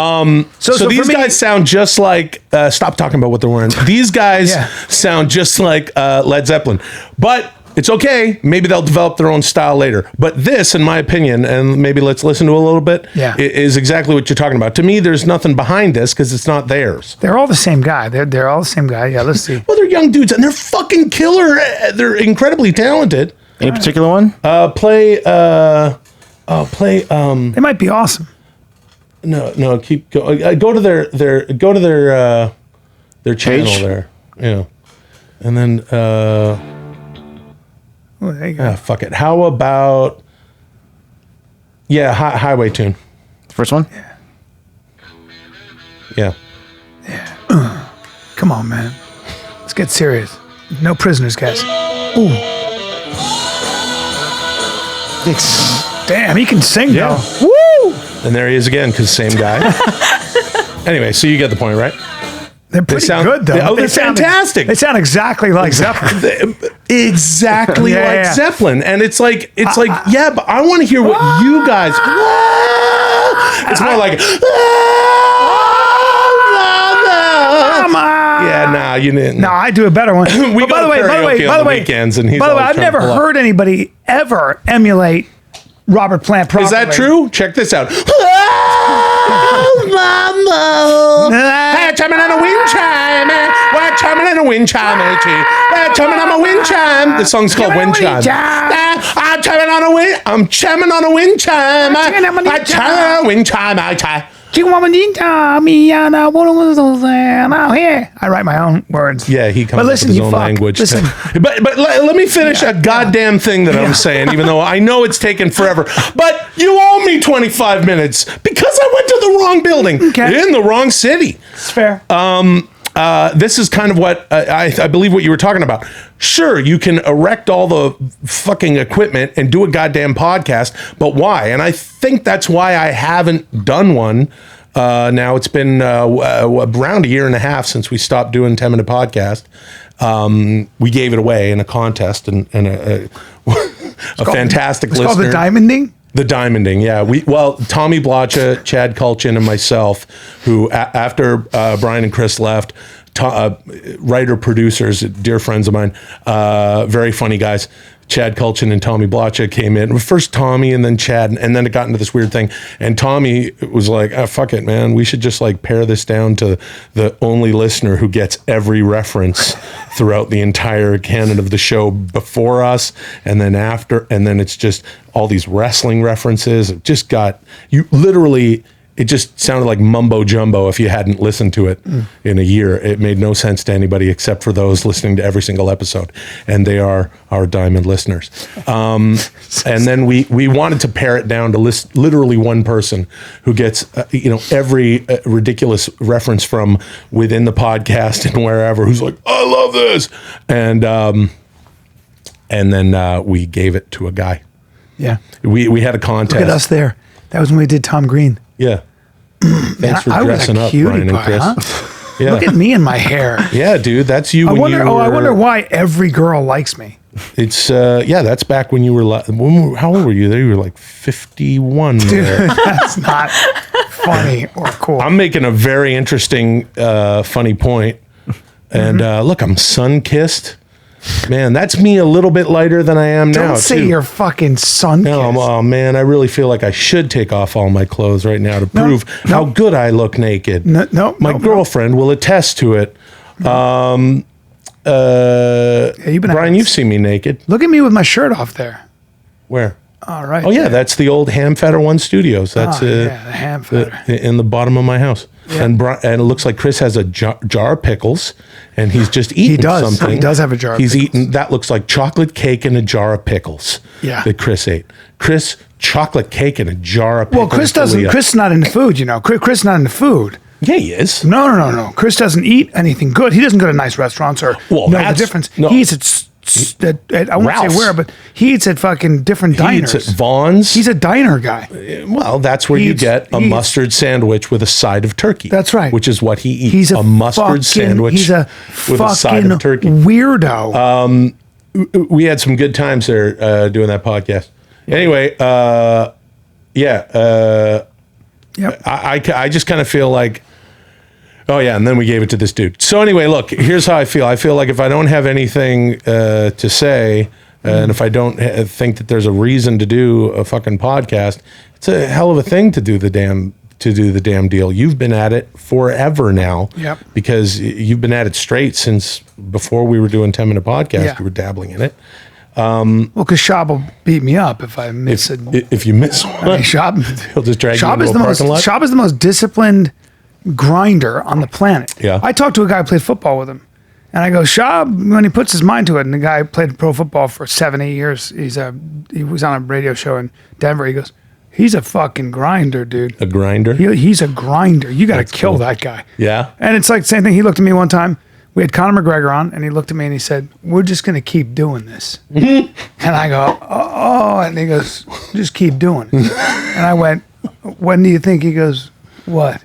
So these guys sound just like, stop talking about what they're wearing. These guys sound just like Led Zeppelin. But it's okay. Maybe they'll develop their own style later. But this, in my opinion, and maybe let's listen to a little bit, is exactly what you're talking about. To me, there's nothing behind this because it's not theirs. They're all the same guy. They're all the same guy. Yeah, let's see. Well, they're young dudes, and they're fucking killer. They're incredibly talented. Any particular one? Play. They might be awesome. No. Keep going. Go to their channel Page? there. Yeah, and then. There you go. Fuck it. How about Highway Tune? The first one? Yeah. Come on, man. Let's get serious. No prisoners, guys. Ooh. Damn, he can sing though. Woo! And there he is again, because same guy. Anyway, so you get the point, right? They're pretty good, though. They're fantastic. They sound exactly like Zeppelin. Exactly like Zeppelin. And it's like, but I want to hear what you guys. It's more like. Yeah, you didn't. No, I do a better one. By the way, weekends, and I've never heard anybody ever emulate Robert Plant properly. Is that true? Check this out. We're chumming on a wind chime. We're chumming on a wind chime. We're chumming on a wind chime. The song's called Wind Chime. I'm chumming on a wind chime. I chime on a wind chime. I write my own words. Yeah, he comes But listen, up with his you own fuck. language. Listen. But let me finish a goddamn thing that I'm saying, even though I know it's taken forever. But you owe me 25 minutes because I went to the wrong building in the wrong city. It's fair. This is kind of what I believe what you were talking about. Sure, you can erect all the fucking equipment and do a goddamn podcast, but why? And I think that's why I haven't done one. Now it's been around a year and a half since we stopped doing 10-minute podcast. We gave it away in a contest and a fantastic listener. It's called the Diamonding? The Diamonding, yeah. Tommy Blacha, Chad Kulchin, and myself, who after Bryan and Chris left, writer producers, dear friends of mine, very funny guys. Chad Kulchin and Tommy Blacha came in. First Tommy and then Chad, and then it got into this weird thing. And Tommy was like, oh, fuck it, man. We should just like pare this down to the only listener who gets every reference throughout the entire canon of the show before us and then after. And then it's just all these wrestling references. It just got, you literally... It just sounded like mumbo jumbo if you hadn't listened to it in a year. It made no sense to anybody except for those listening to every single episode. And they are our diamond listeners. And then we wanted to pare it down to literally one person who gets, every ridiculous reference from within the podcast and wherever, who's like, I love this. And then we gave it to a guy. Yeah. We had a contest. Look at us there. That was when we did Tom Green. Yeah. Thanks for dressing up, Bryan and Chris. Huh? Yeah. Look at me and my hair. Yeah, dude, that's you. I wonder why every girl likes me. It's that's back when you were how old were you? You were like 51. Dude, that's not funny or cool. I'm making a very interesting, funny point. And look, I'm sun-kissed. Man, that's me a little bit lighter than I am now. Don't say you're fucking sun-kissed. No, oh man, I really feel like I should take off all my clothes right now to prove how good I look naked. My girlfriend will attest to it. Bryan, you've seen me naked. Look at me with my shirt off there. Where? All right. Oh yeah, that's the old Hamfatter One Studios. That's the Hamfatter in the bottom of my house. Yeah. And it looks like Chris has a jar of pickles, and he's just eating something. He does have a jar. He's eating that looks like chocolate cake in a jar of pickles. Yeah. That Chris ate. Chris, chocolate cake in a jar of pickles. Well, Chris doesn't. Chris is not into food. Chris is not into food. Yeah, he is. No. Chris doesn't eat anything good. He doesn't go to nice restaurants or the difference. No. He eats at I won't say where, but he eats at fucking different diners. He eats at Vaughn's. He's a diner guy. Well, that's where you get a mustard sandwich with a side of turkey. That's right. Which is what he eats. He's a mustard sandwich with a side of turkey. Weirdo. We had some good times there doing that podcast. Yeah. Anyway, I just kind of feel like, oh yeah, and then we gave it to this dude. So anyway, look, here's how I feel. I feel like if I don't have anything to say, and if I don't think that there's a reason to do a fucking podcast, it's a hell of a thing to do the damn deal. You've been at it forever now. Yep. Because you've been at it straight since before we were doing 10-minute podcast. Yeah. You were dabbling in it. Well, because Shab will beat me up if I miss it. If you miss one, he'll just drag you into a parking lot. Shab is the most disciplined grinder on the planet. Yeah. I talked to a guy who played football with him, and I go, Shab, when he puts his mind to it, and the guy played pro football for 7-8 years. He was on a radio show in Denver. He goes, he's a fucking grinder, dude. A grinder? He's a grinder. You got to kill that guy. Yeah. And it's like the same thing. He looked at me one time. We had Conor McGregor on, and he looked at me and he said, we're just going to keep doing this. And I go, oh, and he goes, just keep doing it. And I went, when do you think? He goes, what?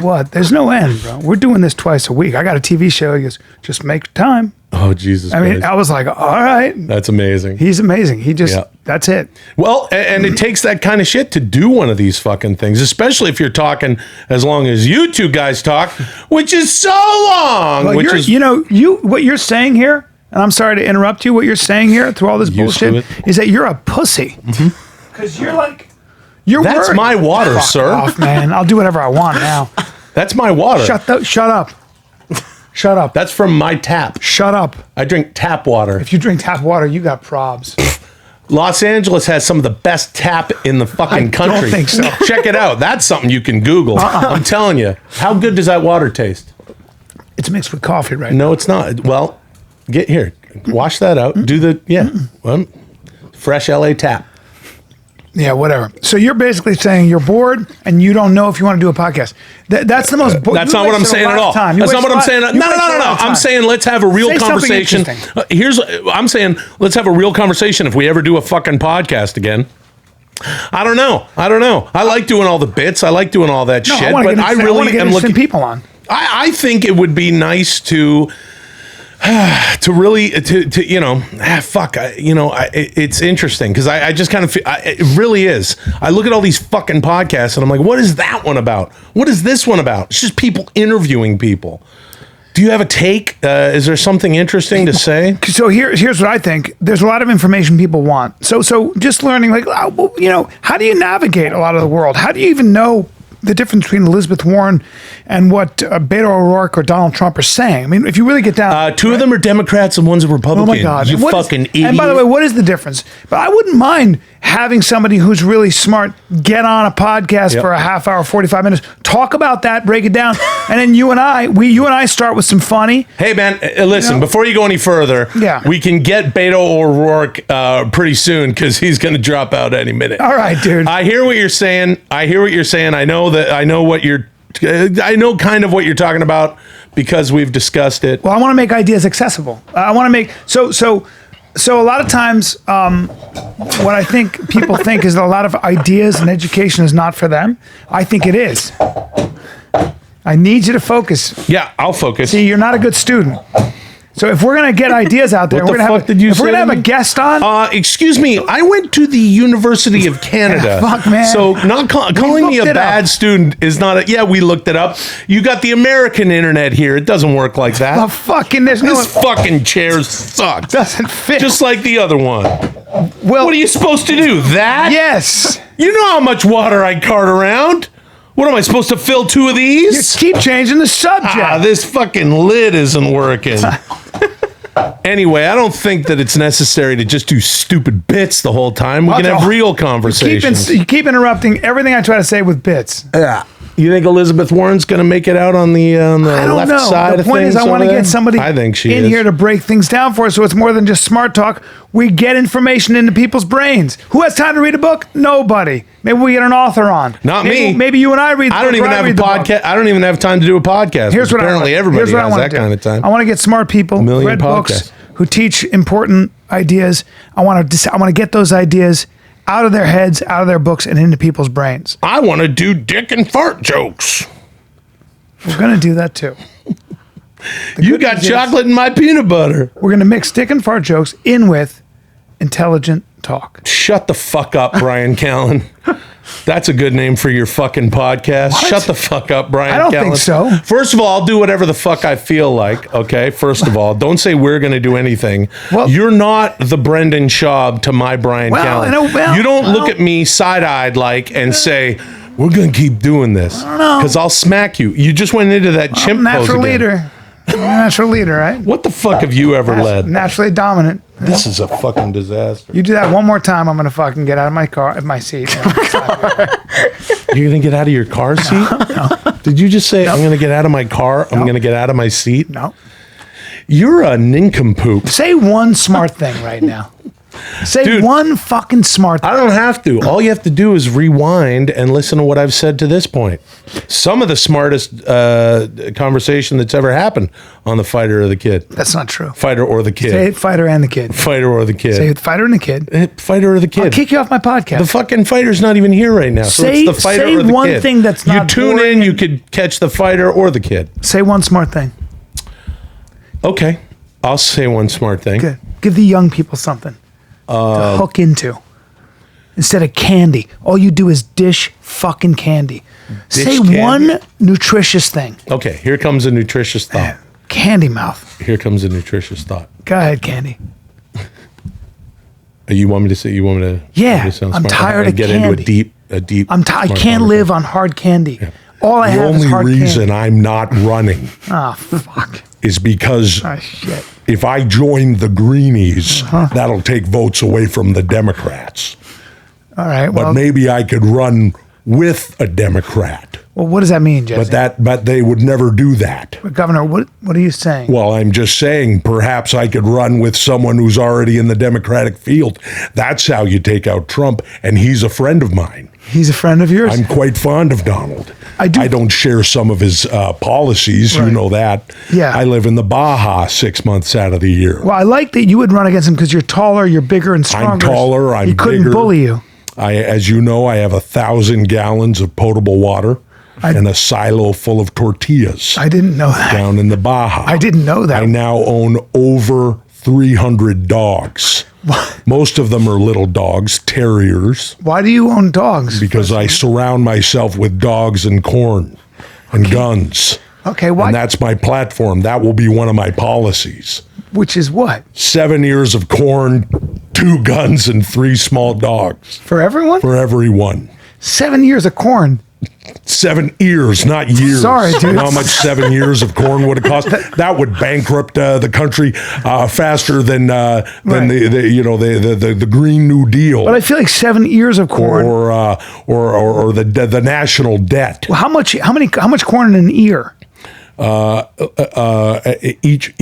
What? There's no end, bro. We're doing this twice a week. I got a TV show. He goes, just make time. Oh, Jesus I mean, I was like, all right. That's amazing. He's amazing. He just, that's it. Well, and it takes that kind of shit to do one of these fucking things, especially if you're talking as long as you two guys talk, which is so long. Well, what you're saying here, and I'm sorry to interrupt you, what you're saying here through all this bullshit is that you're a pussy. Because you're like, that's my water, sir. Off, man. I'll do whatever I want now. That's my water. Shut up. Shut up. That's from my tap. Shut up. I drink tap water. If you drink tap water, you got probs. Los Angeles has some of the best tap in the fucking country. I don't think so. Check it out. That's something you can Google. I'm telling you. How good does that water taste? It's mixed with coffee, right? No, it's not. Well, get here. Wash that out. Do the, fresh LA tap. Yeah, whatever. So you're basically saying you're bored and you don't know if you want to do a podcast. That's the most. That's not what I'm saying at all. That's not what I'm saying. No. I'm saying let's have a real conversation. I'm saying let's have a real conversation if we ever do a fucking podcast again. I don't know. I like doing all the bits. I like doing all that shit. But I really am looking people on. I think it would be nice to really it's interesting because I just kind of feel it really is. I look at all these fucking podcasts and I'm like, what is that one about? What is this one about? It's just people interviewing people. Do you have a take? Is there something interesting to say? So here's what I think. There's a lot of information people want. So just learning, like, how do you navigate a lot of the world? How do you even know the difference between Elizabeth Warren and what Beto O'Rourke or Donald Trump are saying? I mean, if you really get down... two of them are Democrats and one's a Republican. Oh, my God. You fucking idiot. And by the way, what is the difference? But I wouldn't mind having somebody who's really smart get on a podcast for a half hour, 45 minutes, talk about that, break it down, and then you and I start with some funny... Hey, man, listen, before you go any further, we can get Beto O'Rourke pretty soon because he's going to drop out any minute. All right, dude. I hear what you're saying. I know kind of what you're talking about because we've discussed it. Well, I want to make ideas accessible. I want to make so a lot of times what I think people think is that a lot of ideas and education is not for them. I think it is. I need you to focus. Yeah, I'll focus. See, you're not a good student. So if we're gonna get ideas out there, What the fuck did you if we're say gonna to have me? a guest on. Excuse me, I went to the University of Canada. Fuck, man. So not calling me a bad student is not a... Yeah, we looked it up. You got the American internet here. It doesn't work like that. Oh, fucking this fucking chair sucks. Doesn't fit. Just like the other one. Well, What are you supposed to do? That? yes. You know how much water I cart around. What am I supposed to fill 2 of these? You keep changing the subject. This fucking lid isn't working. Anyway, I don't think that it's necessary to just do stupid bits the whole time. We can have real conversations. You keep interrupting everything I try to say with bits. Yeah. You think Elizabeth Warren's going to make it out on the left side of things? The point is, I want to get somebody in here to break things down for us, so it's more than just smart talk. We get information into people's brains. Who has time to read a book? Nobody. Maybe we get an author on. Not me. Maybe you and I read. I don't even have a podcast. I don't even have time to do a podcast. Here's what apparently everybody has that kind of time. I want to get smart people, read books, who teach important ideas. I want to get those ideas out of their heads, out of their books, and into people's brains. I want to do dick and fart jokes. We're going to do that too. You got chocolate in my peanut butter. We're going to mix dick and fart jokes in with intelligent talk. Shut the fuck up, Bryan-Callen. That's a good name for your fucking podcast. What? Shut the fuck up, Bryan-Callen. I don't think so. First of all, I'll do whatever the fuck I feel like, okay? First of all, don't say we're going to do anything. Well, you're not the Brendan Schaub to my Bryan-Callen. You don't look at me side-eyed and say, we're going to keep doing this. I don't know. Because I'll smack you. You just went into that chimp pose again. Leader. I'm a natural leader, right? What the fuck have you ever led? Naturally dominant. This is a fucking disaster. You do that one more time, I'm going to fucking get out of my car, my seat. You're going to get out of your car seat? No. Did you just say, I'm going to get out of my car? I'm going to get out of my seat? No. You're a nincompoop. Say one smart thing right now. Say one fucking smart thing. I don't have to. All you have to do is rewind and listen to what I've said to this point. Some of the smartest conversation that's ever happened on the Fighter or the Kid. That's not true. Fighter or the Kid. Say it, Fighter and the Kid. Fighter or the Kid. Say it, Fighter and the Kid. Fighter or the Kid. I'll kick you off my podcast. The fucking Fighter's not even here right now. So it's the Fighter or the Kid. Say one thing that's not You tune in, you could catch the Fighter or the Kid. Say one smart thing. Okay. I'll say one smart thing. Good. Give the young people something to hook into. Instead of candy, all you do is dish fucking candy. Say candy? One nutritious thing. Okay, here comes a nutritious thought. Candy mouth. Here comes a nutritious thought. Go ahead, Candy. You want me to say? You want me to? Yeah, I'm tired of get candy. Into a deep. I can't live on hard candy. Yeah. All I have is hard candy. The only reason I'm not running. Oh fuck. is because shit. if I join the Greenies, that'll take votes away from the Democrats. All right. But Well, maybe I could run with a Democrat. well, what does that mean, Jesse? But they would never do that. Governor, what are you saying? Well, I'm just saying perhaps I could run with someone who's already in the Democratic field. That's how you take out Trump, and he's a friend of mine. He's a friend of yours? I'm quite fond of Donald. I do- I don't share some of his policies. Right. You know that. Yeah. I live in the Baja 6 months out of the year. Well, I like that you would run against him because you're taller, you're bigger and stronger. I'm taller. I'm He couldn't bigger. bully you. As you know, I have 1,000 gallons of potable water and a silo full of tortillas I didn't know that. down in the Baja. I didn't know that. I now own over 300 dogs. Most of them are little dogs, terriers, Why do you own dogs? because I surround myself with dogs and corn and guns. Okay, why? And that's my platform. That will be one of my policies. Which is what? 7 years of corn, 2 guns, and 3 small dogs For everyone? for everyone. 7 years of corn. 7 ears, not years. Sorry, dude. You know how much 7 years of corn would have cost? That would bankrupt the country faster than Right. the Green New Deal But I feel like 7 years of corn. or the national debt. How much corn in an ear? Each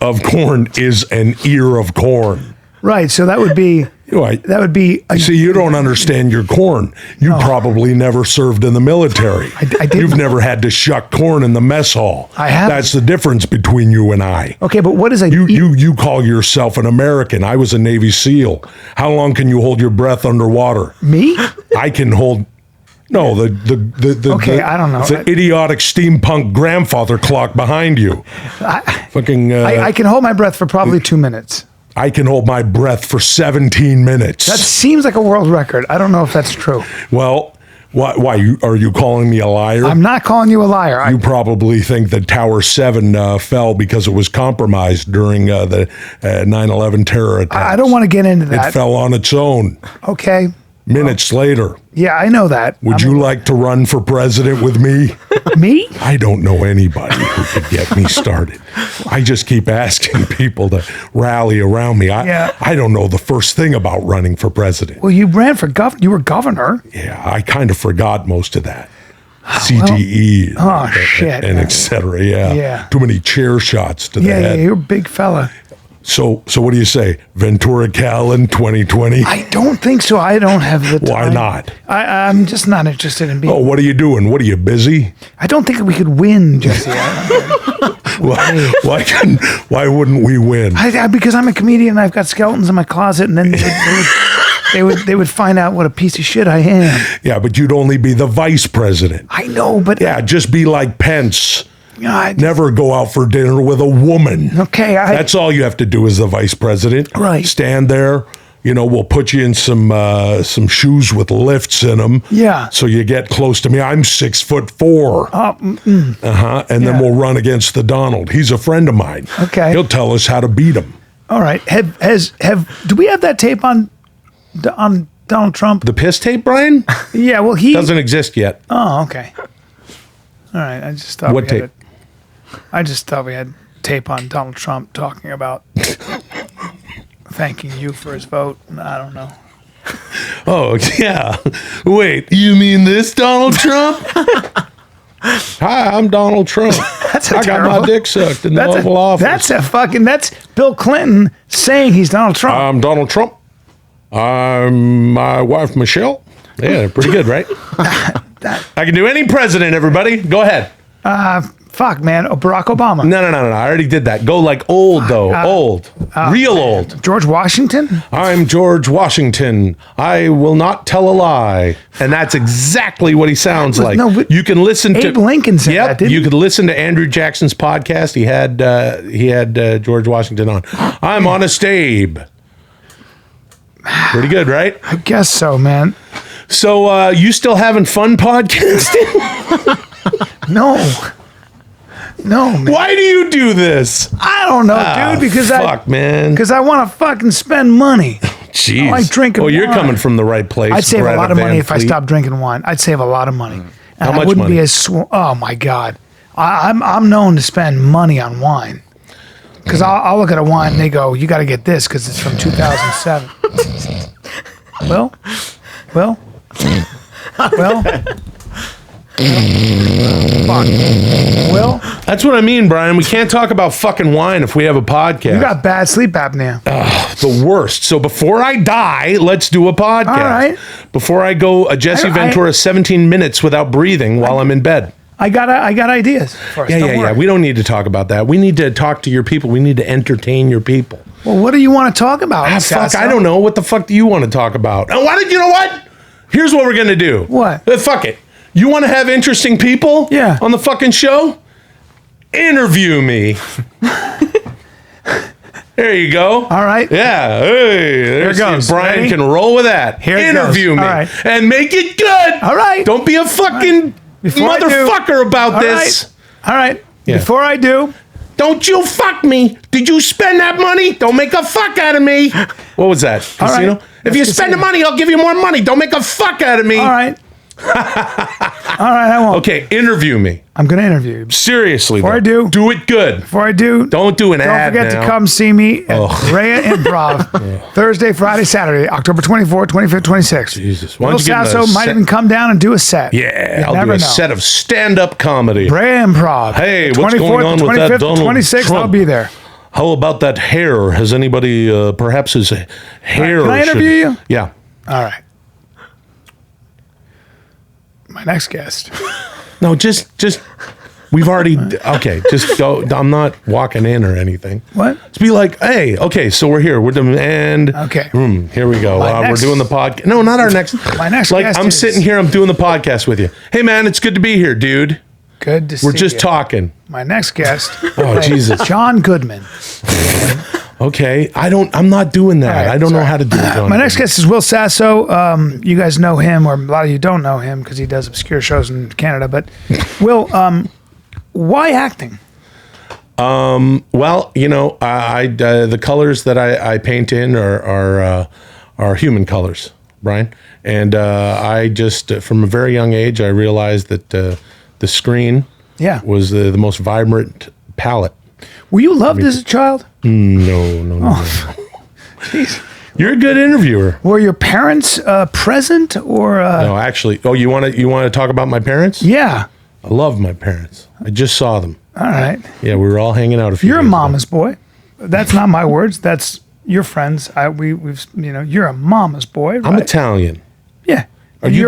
of corn is an ear of corn. Right, so that would be Right. that would be a, See, you don't understand your corn. You probably never served in the military. I didn't. You've never had to shuck corn in the mess hall. I haven't. That's the difference between you and I. Okay, but what is a You call yourself an American. I was a Navy SEAL. How long can you hold your breath underwater? me? I can hold. No, the Okay, I don't know. The idiotic steampunk grandfather clock behind you. Fucking. I can hold my breath for probably 2 minutes. I can hold my breath for 17 minutes. That seems like a world record. I don't know if that's true. Well, why are you calling me a liar? I'm not calling you a liar. You probably think that Tower 7 fell because it was compromised during the 9/11 terror attack. I don't want to get into It that. fell on its own Okay. minutes later. Yeah, I know that. Would you like to run for president with me? Me? I don't know anybody who could get me started. I just keep asking people to rally around me. Yeah. I don't know the first thing about running for president. Well, you ran for governor. You were governor. Yeah, I kind of forgot most of that. CTE shit. and et cetera. Yeah. Yeah. Too many chair shots to the Yeah, head. you're a big fella. So what do you say? Ventura-Callen 2020? I don't think so. I don't have the time. Why not? I'm just not interested in being. Oh, what are you doing? What are you, busy? I don't think we could win, Jesse. Why wouldn't we win? Because I'm a comedian and I've got skeletons in my closet, and then they would find out what a piece of shit I am. Yeah, but you'd only be the vice president. I know, but Yeah, just be like Pence. I- Never go out for dinner with a woman. okay. That's all you have to do as the vice president. Right. Stand there. We'll put you in some shoes with lifts in them. Yeah. So you get close to me. I'm 6'4". And then we'll run against the Donald. He's a friend of mine. Okay. He'll tell us how to beat him. All right. Do we have that tape on Donald Trump? The piss tape, Brian? Yeah. Well, he Doesn't exist yet. Oh, okay. All right. I just thought What we had tape? I just thought we had tape on Donald Trump talking about thanking you for his vote. I don't know. Oh, yeah. Wait, you mean this Donald Trump? Hi, I'm Donald Trump. I got terrible- my dick sucked in the Oval Office. That's Bill Clinton saying he's Donald Trump. I'm Donald Trump. I'm my wife, Michelle. Yeah, pretty good, right? I can do any president, everybody. Go ahead. Fuck, man. Oh, Barack Obama. No. I already did that. Go like old, though. Old. Real old. George Washington? I'm George Washington. I will not tell a lie. And that's exactly what he sounds like. No, but you can listen to Abe Lincoln said that, didn't you he? could listen to Andrew Jackson's podcast. He had George Washington on. I'm Honest Abe. Pretty good, right? I guess so, man. So you still having fun podcasting? No, man. Why do you do this? I don't know, dude. Because man. Because I want to fucking spend money. Jeez. I like drinking Oh, you're wine. coming from the right place. I'd save a Brad lot of Van money if I Fleet. stopped drinking wine. I'd save a lot of money. And How I much wouldn't money? be as oh my God. I'm known to spend money on wine. Because I'll look at a wine and they go, you got to get this because it's from 2007. Well. Fuck. Well, That's what I mean, Brian. We can't talk about fucking wine if we have a podcast. you got bad sleep apnea. The worst. So before I die, let's do a podcast. All right. Before I go a Jesse Ventura 17 minutes without breathing while I'm in bed. I got ideas for us. Don't worry. We don't need to talk about that. We need to talk to your people. We need to entertain your people. Well, what do you want to talk about? Fuck, Sasso? I don't know. What the fuck do you want to talk about? And you know what? Here's what we're going to do. What? Fuck it. You want to have interesting people Yeah. on the fucking show? Interview me. There you go. All right. Yeah. Hey, there it goes. Brian Ready? can roll with that. Here it Interview goes. me. All right. And make it good. All right. Don't be a fucking Before I do- motherfucker about All this. All right. Yeah. Before I do, Don't you fuck me. Did you spend that money? Don't make a fuck out of me. What was that? All Casino? right. If you That's spend the casino. money, I'll give you more money. Don't make a fuck out of me. all right. All right, I won't. Okay, interview me. I'm going to interview you. Seriously. Before though. I do- Do it good. Before I do, Don't do an don't ad forget now. to come see me at Rhea Improv Thursday, Friday, Saturday, October 24th, 25th, 26th. Jesus. Why Will don't you give Sasso them a might set- even come down and do a set. Yeah, You I'll do never a know. set of stand-up comedy. Rhea Improv. Hey, The what's going 24th, on the with that 25th, Donald 26th, Trump? I'll be there. How about that hair? Has anybody, perhaps his hair... Can I should- interview you? Yeah. All right. My next guest. No, just we've already okay. Just go. I'm not walking in or anything. What? Just be like, hey, okay, so we're here. We're doing and Okay. Here we go. My We're next- doing the podcast. No, not our next. My next Like guest I'm is- sitting here. I'm doing the podcast with you. Hey, man, it's good to be here, dude. Good to see you. We're just talking. My next guest. Oh, Jesus. John Goodman. Okay, I'm not doing that. All right, I don't know sorry. how to do it. My next guest is Will Sasso. You guys know him, or a lot of you don't know him because he does obscure shows in Canada. But Will, why acting? Well, you know, the colors that I paint in are human colors, Brian. And I just, from a very young age, I realized that the screen Yeah. was the most vibrant palette. Were you loved as a child? No. Jeez. You're a good interviewer. Were your parents present or? No, actually. Oh, you want to talk about my parents? Yeah. I love my parents. I just saw them. All right. Yeah, we were all hanging out a few You're a days ago. mama's boy. That's not my words. That's your friends. We've you're a mama's boy. Right? I'm Italian. Yeah. Are you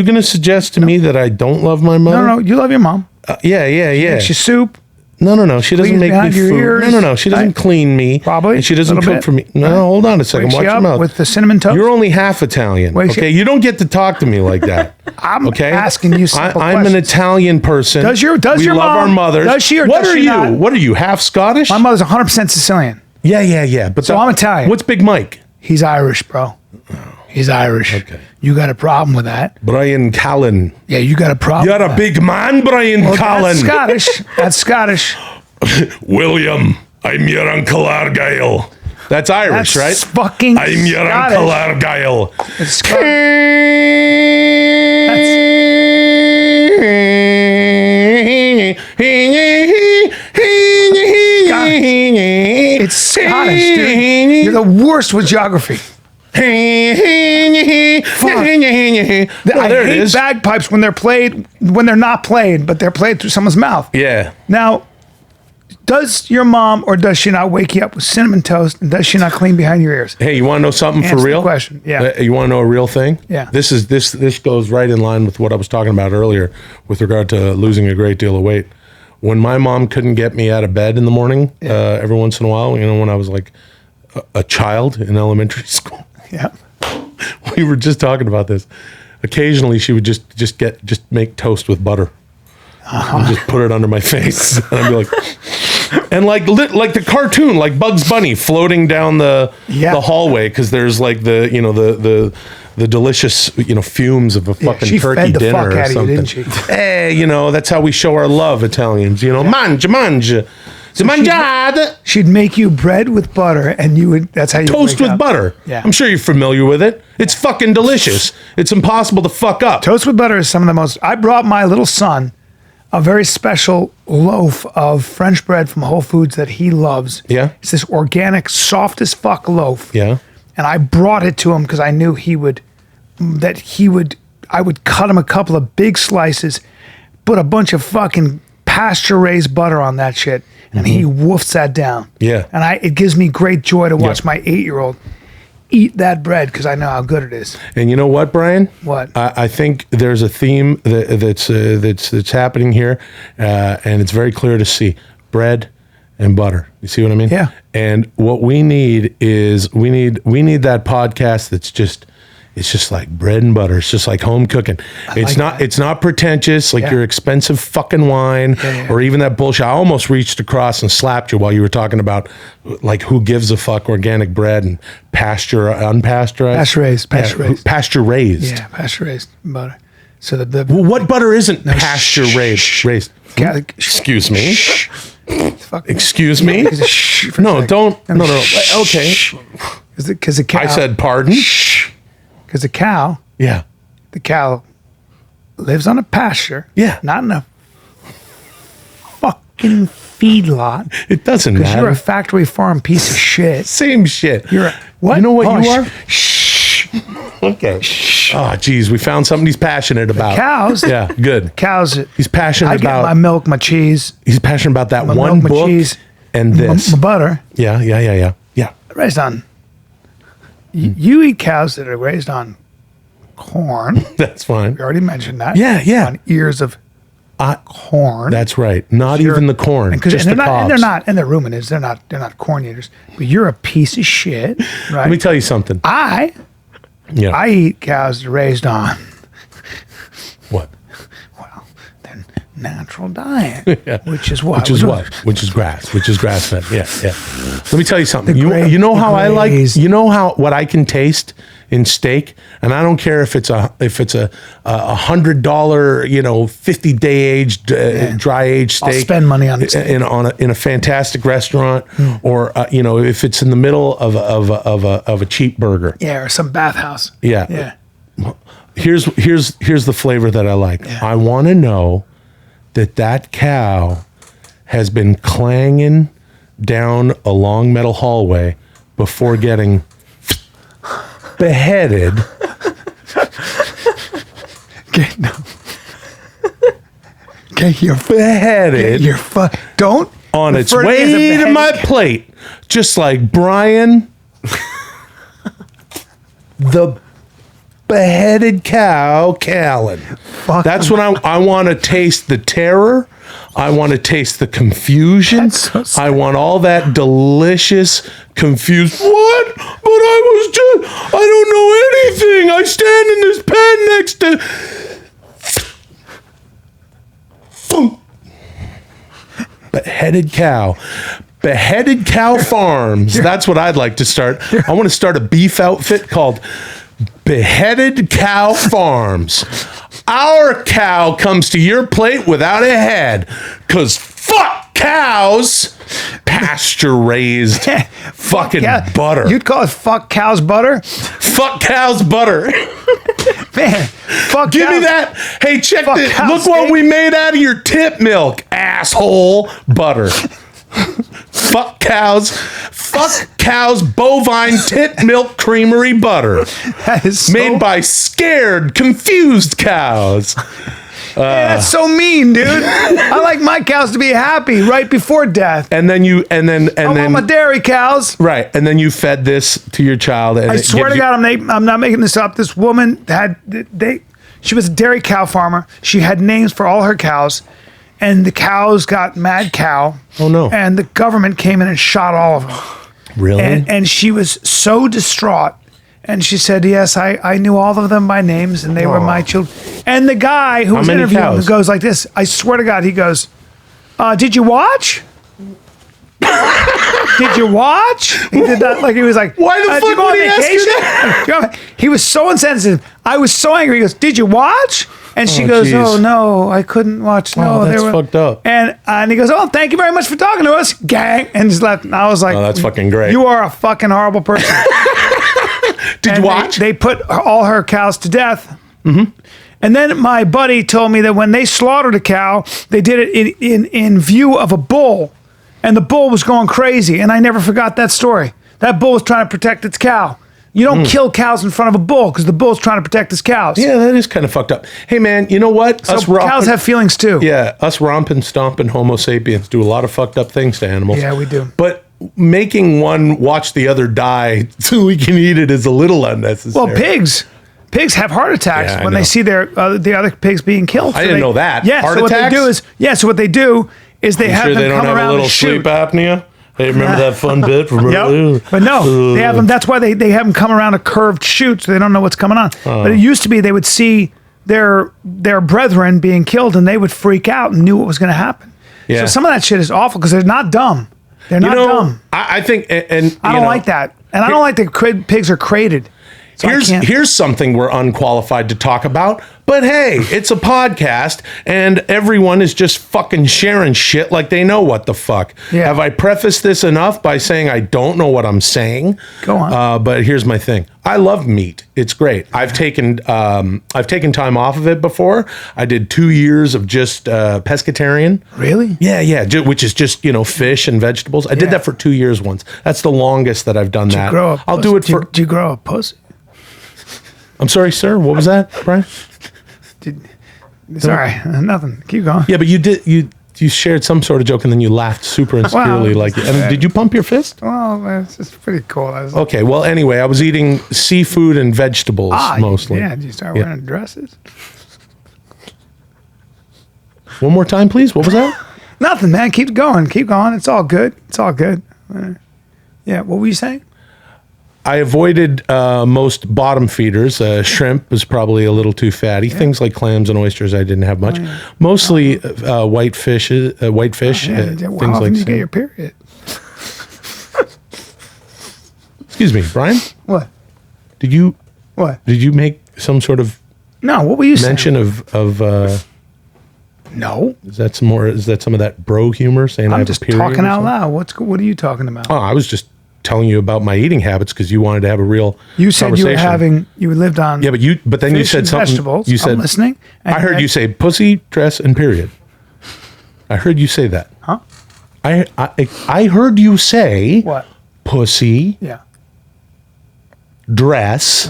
gonna suggest to me that I don't love my mother? No, you love your mom. Yeah. She soup. No. She doesn't Cleans make me behind your food. ears. No. She doesn't Right. clean me. Probably. And she doesn't Little cook bit. for me. No, hold on a second. Wakes Watch you your up mouth. with the cinnamon toast. You're only half Italian. Wakes Okay, you- you don't get to talk to me like that. I'm okay, asking you simple I'm an questions. Italian person. Does your we mom- love our mothers? does she or what does are she you? not? What are you? Half Scottish? My mother's 100% Sicilian. Yeah. But So I'm Italian. What's Big Mike? He's Irish, bro. He's Irish. Okay. You got a problem with that? Bryan-Callen. Yeah, you got a problem. You're with a that. big man, Well, Bryan-Callen. that's Scottish. That's Scottish. William, I'm your Uncle Argyle. That's Irish, That's right? fucking I'm your Scottish. Uncle Argyle. It's Scottish. It's Scottish, dude. You're the worst with geography. I I hate bagpipes when they're not played, but they're played through someone's mouth. Yeah. Now, does your mom or does she not wake you up with cinnamon toast, and does she not clean behind your ears? Hey, you want to know something Answer for the real? question. Yeah. You want to know a real thing? Yeah. This goes right in line with what I was talking about earlier with regard to losing a great deal of weight. When my mom couldn't get me out of bed in the morning, every once in a while, you know, when I was like a child in elementary school, Yeah. we were just talking about this. Occasionally, she would just make toast with butter, and just put it under my face, and I'd be like, and like the cartoon, like Bugs Bunny floating down the hallway because there's like the delicious delicious fumes of a fucking she turkey fed the dinner fuck or out of you, something. didn't she? Hey, that's how we show our love, Italians. Mangia. Mangiada. She'd make you bread with butter, and you would. That's how you Toast wake with up. butter. Yeah. I'm sure you're familiar with it. It's fucking delicious. It's impossible to fuck up. Toast with butter is some of the most. I brought my little son a very special loaf of French bread from Whole Foods that he loves. Yeah. It's this organic, soft as fuck loaf. Yeah. And I brought it to him because I knew I would cut him a couple of big slices, put a bunch of fucking pasture-raised butter on that shit, and he woofs that down. Yeah. And it gives me great joy to watch my 8-year-old eat that bread because I know how good it is. And you know what, Brian? What? I think there's a theme that's happening here, and it's very clear to see: bread and butter. You see what I mean? Yeah. And what we need is we need that podcast that's just. It's just like bread and butter. It's just like home cooking. It's not pretentious like your expensive fucking wine or even that bullshit. I almost reached across and slapped you while you were talking about like who gives a fuck organic bread and unpasteurized. Pasture raised. Yeah, pasture-raised butter. So well, what butter isn't pasture raised? Excuse me. Excuse me. No, don't. No. Okay. Because the cow. I said pardon. Because the cow lives on a pasture. Yeah. Not in a fucking feedlot. It doesn't Because matter. you're a factory farm piece of shit. Same shit. You're a, what? You know what you are? Shh. Okay. Oh, geez. We found something he's passionate about. Cows. Yeah, good. Cows. He's passionate I get about my milk, my cheese, He's passionate about that my one milk, my book cheese, and this. my butter. Yeah. Raised on. You eat cows that are raised on corn. That's fine. We already mentioned that. Yeah. On ears of corn. That's right. Not even the corn. Just the cobs. And they're ruminants. They're not corn eaters. But you're a piece of shit, right? Let me tell you something. I eat cows that are raised on. What? Well, their natural diet, which is Which is grass. Which is grass fed. Yeah. Let me tell you something. You know how I like. You know what I can taste in steak, and I don't care if it's a $100 50-day aged dry aged steak. I'll spend money on it in a fantastic restaurant, or if it's in the middle of a cheap burger. Yeah, or some bathhouse. Yeah. Here's the flavor that I like. Yeah. I want to know that cow has been clanging down a long metal hallway before getting beheaded. You're beheaded. Don't on its way to my plate, just like Bryan, the beheaded cow, Callen. That's when I want to taste the terror. I want to taste the confusion. So sad. I want all that delicious, confused. What? But I don't know anything. I stand in this pen next to. Beheaded cow. Beheaded Cow Farms. That's what I'd like to start. I want to start a beef outfit called Beheaded Cow Farms. Our cow comes to your plate without a head, because fuck cows. Pasture raised fucking butter. You'd call it fuck cow's butter? Fuck cow's butter. Man, fuck Give me that. Hey, check this. Look what we made out of your tip milk, asshole. Butter. Fuck cows bovine tit milk creamery butter. That is made by scared, confused cows. That's so mean, dude. I like my cows to be happy right before death. And then I want my dairy cows. Right. And then you fed this to your child. And I swear to God, I'm not making this up. This woman she was a dairy cow farmer. She had names for all her cows. And the cows got mad cow. Oh, no. And the government came in and shot all of them. Really? And she was so distraught. And she said, yes, I knew all of them by names, and they were my children. And the guy who was interviewing him goes like this. I swear to God, he goes, did you watch? Did you watch? He did that like he was like, why the fuck would he ask you that? He was so insensitive. I was so angry. He goes, did you watch? And she goes, geez. Oh, no, I couldn't watch. No, that's fucked up. And he goes, oh, thank you very much for talking to us, gang. And just left. And I was like, oh, that's fucking great. You are a fucking horrible person. Did you watch? They put all her cows to death. Mm-hmm. And then my buddy told me that when they slaughtered a cow, they did it in view of a bull, and the bull was going crazy. And I never forgot that story. That bull was trying to protect its cow. You don't kill cows in front of a bull because the bull's trying to protect his cows. Yeah, that is kind of fucked up. Hey, man, you know what? So cows have feelings too. Yeah, us romping, stomping Homo sapiens do a lot of fucked up things to animals. Yeah, we do. But making one watch the other die so we can eat it is a little unnecessary. Well, pigs have heart attacks Yeah, when I they know. see the other pigs being killed. I didn't know that. Yeah, Heart so what attacks? they do is so what they do is they have sure them they don't come have around a little and shoot. sleep apnea? Hey, remember that fun bit from earlier? Yep. But no, they have them. That's why they have them come around a curved chute, so they don't know what's coming on. But it used to be they would see their brethren being killed, and they would freak out and knew what was going to happen. Yeah. So some of that shit is awful because they're not dumb. They're not dumb. I think, and I don't like that, and I don't like that pigs are crated. So Here's something we're unqualified to talk about, but hey, it's a podcast and everyone is just fucking sharing shit like they know what the fuck. Yeah. Have I prefaced this enough by saying I don't know what I'm saying? Go on. But here's my thing. I love meat. It's great. I've taken time off of it before. I did 2 years of just pescatarian. Really? Yeah, which is just, fish and vegetables. I did that for 2 years once. That's the longest that I've done that. I'll do it for. Do you grow a pussy? I'm sorry, sir. What was that, Brian? Sorry, nothing. Keep going. Yeah, but you shared some sort of joke and then you laughed super insecurely. Did you pump your fist? Well, it's just pretty cool. Okay. Well, anyway, I was eating seafood and vegetables mostly. Yeah. Did you start wearing dresses? One more time, please. What was that? Nothing, man. Keep going. Keep going. It's all good. It's all good. Yeah. What were you saying? I avoided most bottom feeders. Shrimp was probably a little too fatty. Yeah. Things like clams and oysters, I didn't have much. Mostly white fish. Things How like often do you get your period? Excuse me, Brian. What? Did you make some sort of No? What were you mention saying? of No. Is that some of that bro humor saying I I'm have just a period? talking out loud. What are you talking about? Oh, I was just telling you about my eating habits because you wanted to have a real You said conversation. you lived on. Yeah, but then you fish said and something. vegetables. You said I'm listening. I heard you say pussy, dress, and period. I heard you say that. Huh? I heard you say What? pussy, Yeah. dress,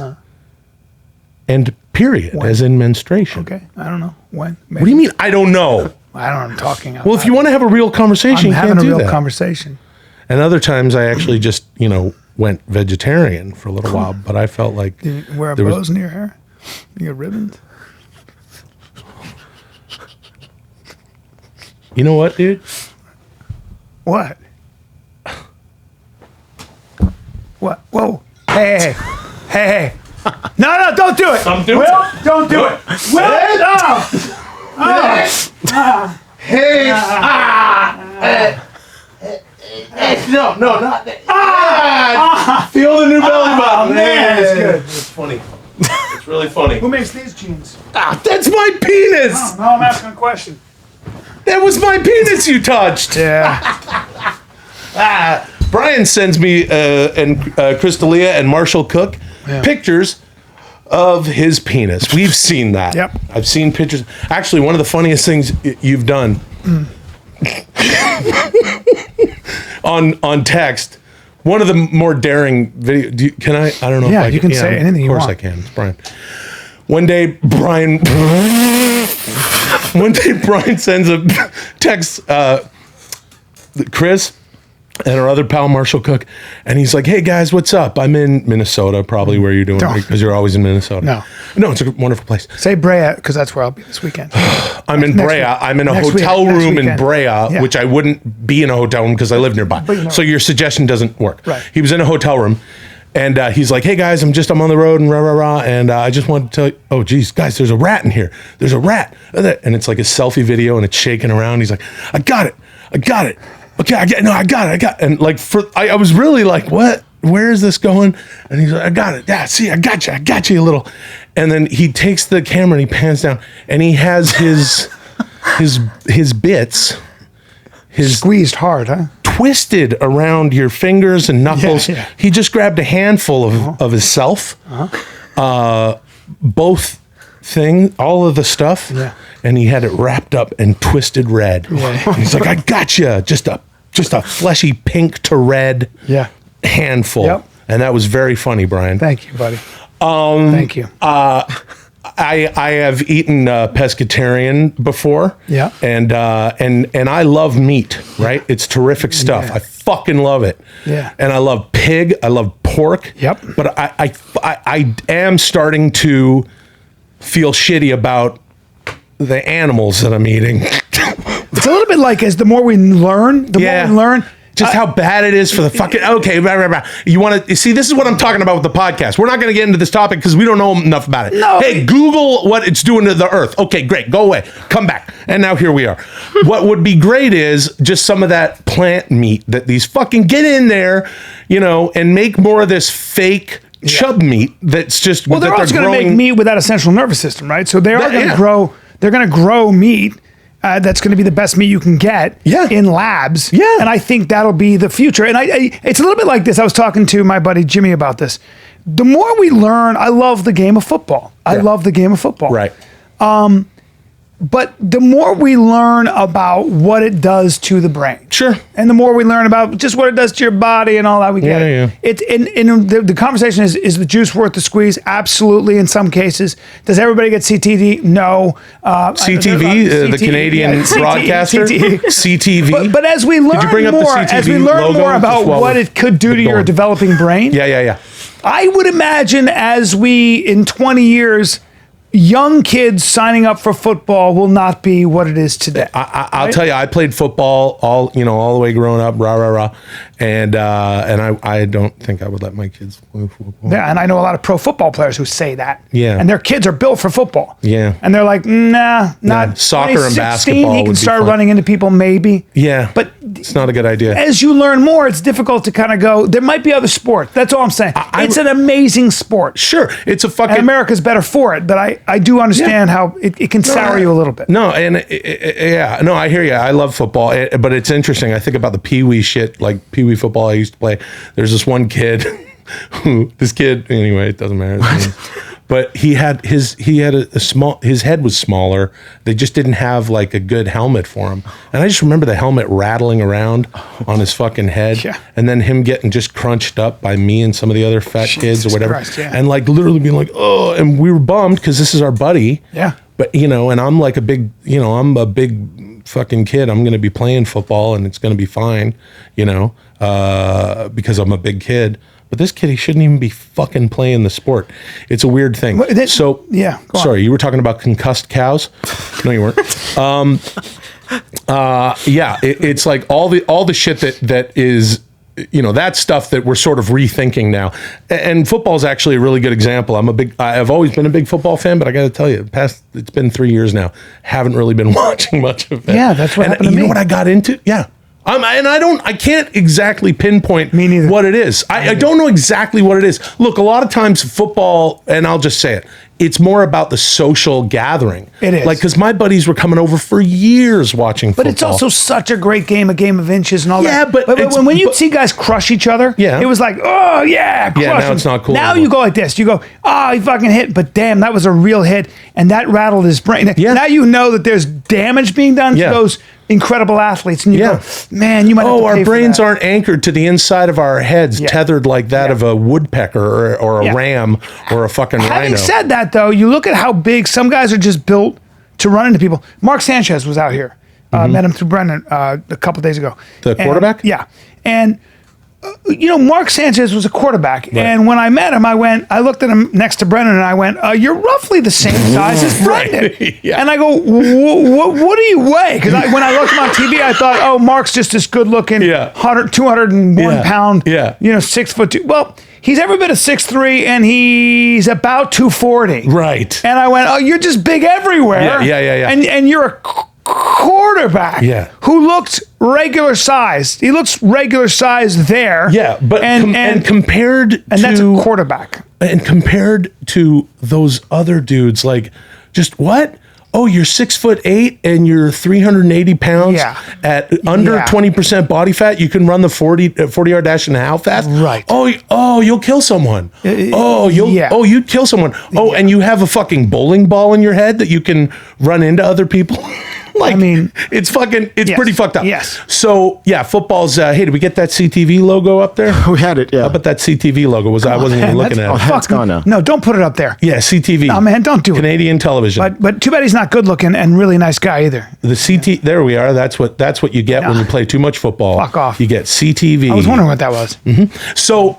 and period, as in menstruation. Okay. I don't know when. Maybe. What do you mean? I don't know. I don't know. I'm talking out Well, loud. if you want to have a real conversation, I'm you having can't a do real that. conversation. And other times, I actually just went vegetarian for a little while, but I felt like Do you wear there was- bows in your hair? You got ribbons? You know what, dude? What? What? Whoa. Hey. No, don't do it. I'm doing Will, it. don't do it. Will, no. No, not that. Feel the new belly button. man, it's good. It's funny. It's really funny. Who makes these jeans? That's my penis. No, I'm asking a question. That was my penis you touched. Yeah. Brian sends me and Crystalia and Marshall Cook pictures of his penis. We've seen that. Yep. I've seen pictures. Actually, one of the funniest things you've done on text. One of the more daring video. Can I? I don't know. Yeah, if I you can say anything you want. Of course I can. It's Brian. One day, Brian sends a text. Chris and our other pal Marshall Cook, and he's like, "Hey guys, what's up? I'm in Minnesota, probably where you're doing Don't. because you're always in Minnesota. No, it's a wonderful place. Say Brea, because that's where I'll be this weekend. I'm in Next Brea. week. I'm in a Next week. hotel Next room in weekend. Brea, Yeah. which I wouldn't be in a hotel room because I live nearby. But you know. So your suggestion doesn't work. Right. He was in a hotel room, and he's like, "Hey guys, I'm on the road and and I just wanted to tell you, oh geez, guys, there's a rat in here. There's a rat." And it's like a selfie video, and it's shaking around. He's like, "I got it. Okay, I got it. And like I was really like, what? Where is this going? And he's like, I got it. Yeah, see, I got you a little. And then he takes the camera and he pans down and he has his bits, Squeezed hard, huh? twisted around your fingers and knuckles. Yeah. He just grabbed a handful of himself, both thing, all of the stuff, and he had it wrapped up in twisted red. And he's like, I gotcha. Just a fleshy pink to red handful. Yep. And that was very funny, Bryan. Thank you, buddy. Thank you. I have eaten pescatarian before. Yeah. And I love meat, right? It's terrific stuff. Yeah. I fucking love it. Yeah. And I love pig. I love pork. Yep. But I am starting to feel shitty about the animals that I'm eating. It's a little bit like as the more we learn, Just how bad it is for the fucking You want to see? This is what I'm talking about with the podcast. We're not going to get into this topic because we don't know enough about it. No. Hey, Google what it's doing to the earth. Okay, great. Go away. Come back. And now here we are. What would be great is just some of that plant meat that these fucking get in there, and make more of this fake chub meat. That's just they're also going to make meat without a central nervous system, right? So they are going to grow. They're going to grow meat. That's going to be the best meat you can get in labs. Yeah. And I think that'll be the future. And it's a little bit like this. I was talking to my buddy Jimmy about this. The more we learn, I love the game of football. I love the game of football. Right. But the more we learn about what it does to the brain. Sure. And the more we learn about just what it does to your body and all that, we get it. The conversation is the juice worth the squeeze? Absolutely, in some cases. Does everybody get CTV? No. CTV, the Canadian broadcaster? CTV. But as we learn more about well, what it could do to your developing brain, I would imagine as in 20 years, young kids signing up for football will not be what it is today. I'll tell you, I played football all the way growing up, and I don't think I would let my kids play football. Yeah, and I know a lot of pro football players who say that. Yeah, and their kids are built for football. Yeah, and they're like, not soccer and basketball. He can start running into people, maybe. Yeah, but it's not a good idea. As you learn more, it's difficult to kind of go. There might be other sports. That's all I'm saying. It's an amazing sport. Sure, it's a fucking. And America's better for it, but I do understand how it can sour you a little bit. No, and I hear you. I love football, but it's interesting. I think about the Pee-wee shit, like Pee-wee football I used to play. There's this one kid anyway, it doesn't matter. But he had a small, his head was smaller. They just didn't have like a good helmet for him. And I just remember the helmet rattling around on his fucking head. Yeah. And then him getting just crunched up by me and some of the other fat kids or whatever. Christ, yeah. And like literally being like, oh, and we were bummed because this is our buddy. Yeah. But, and I'm like I'm a big fucking kid. I'm going to be playing football and it's going to be fine, because I'm a big kid. But this kid, he shouldn't even be fucking playing the sport. It's a weird thing. Sorry, you were talking about concussed cows? No, you weren't. It's like all the shit that is, that stuff that we're sort of rethinking now. And football is actually a really good example. I've always been a big football fan, but I got to tell you, it's been 3 years now. Haven't really been watching much of it. Yeah, that's what happened to me. You know what I got into? Yeah. I can't exactly pinpoint what it is. I don't know exactly what it is. Look, a lot of times football, and I'll just say it, it's more about the social gathering. It is. Like, because my buddies were coming over for years watching football. But it's also such a great game, a game of inches and all that. Yeah, but when you see guys crush each other, it was like, oh, yeah, crush now it's not cool Now anymore. you go like this. You go, oh, he fucking hit, but damn, that was a real hit, and that rattled his brain. Yeah. Now you know that there's damage being done to those incredible athletes, and you go, man, you might have to pay our brains for that. aren't anchored to the inside of our heads, tethered like that of a woodpecker or a ram or a fucking rhino. Having said that, though, you look at how big some guys are just built to run into people. Mark Sanchez was out here. Met him through Brendan a couple days ago. The quarterback? Yeah. And, Mark Sanchez was a quarterback. Right. And when I met him, I looked at him next to Brendan and I went, you're roughly the same size as Brendan. Yeah. And I go, what do you weigh? Because when I looked him on TV, I thought, oh, Mark's just this good looking, 201 pound, 6'2". Well, he's every bit of 6'3", and he's about 240. Right. And I went, oh, you're just big everywhere. Yeah. And you're a quarterback who looks regular sized. He looks regular sized there. Yeah, but and compared to... And that's a quarterback. And compared to those other dudes, like, just what? oh, you're 6'8" and you're 380 pounds at under 20% body fat. You can run the 40-yard dash and how fast? Right. Oh, you'll kill someone. You'd kill someone. Oh, and you have a fucking bowling ball in your head that you can run into other people. Like, I mean, it's pretty fucked up. Yes. So yeah, football's. Hey, did we get that CTV logo up there? We had it. Yeah. How about that CTV logo? I wasn't even looking at it. It's gone now. No, don't put it up there. Yeah, CTV. No, man, don't do Canadian television. But too bad he's not good looking and really nice guy either. The CT. There we are. That's what you get when you play too much football. Fuck off. You get CTV. I was wondering what that was. Mm-hmm. So.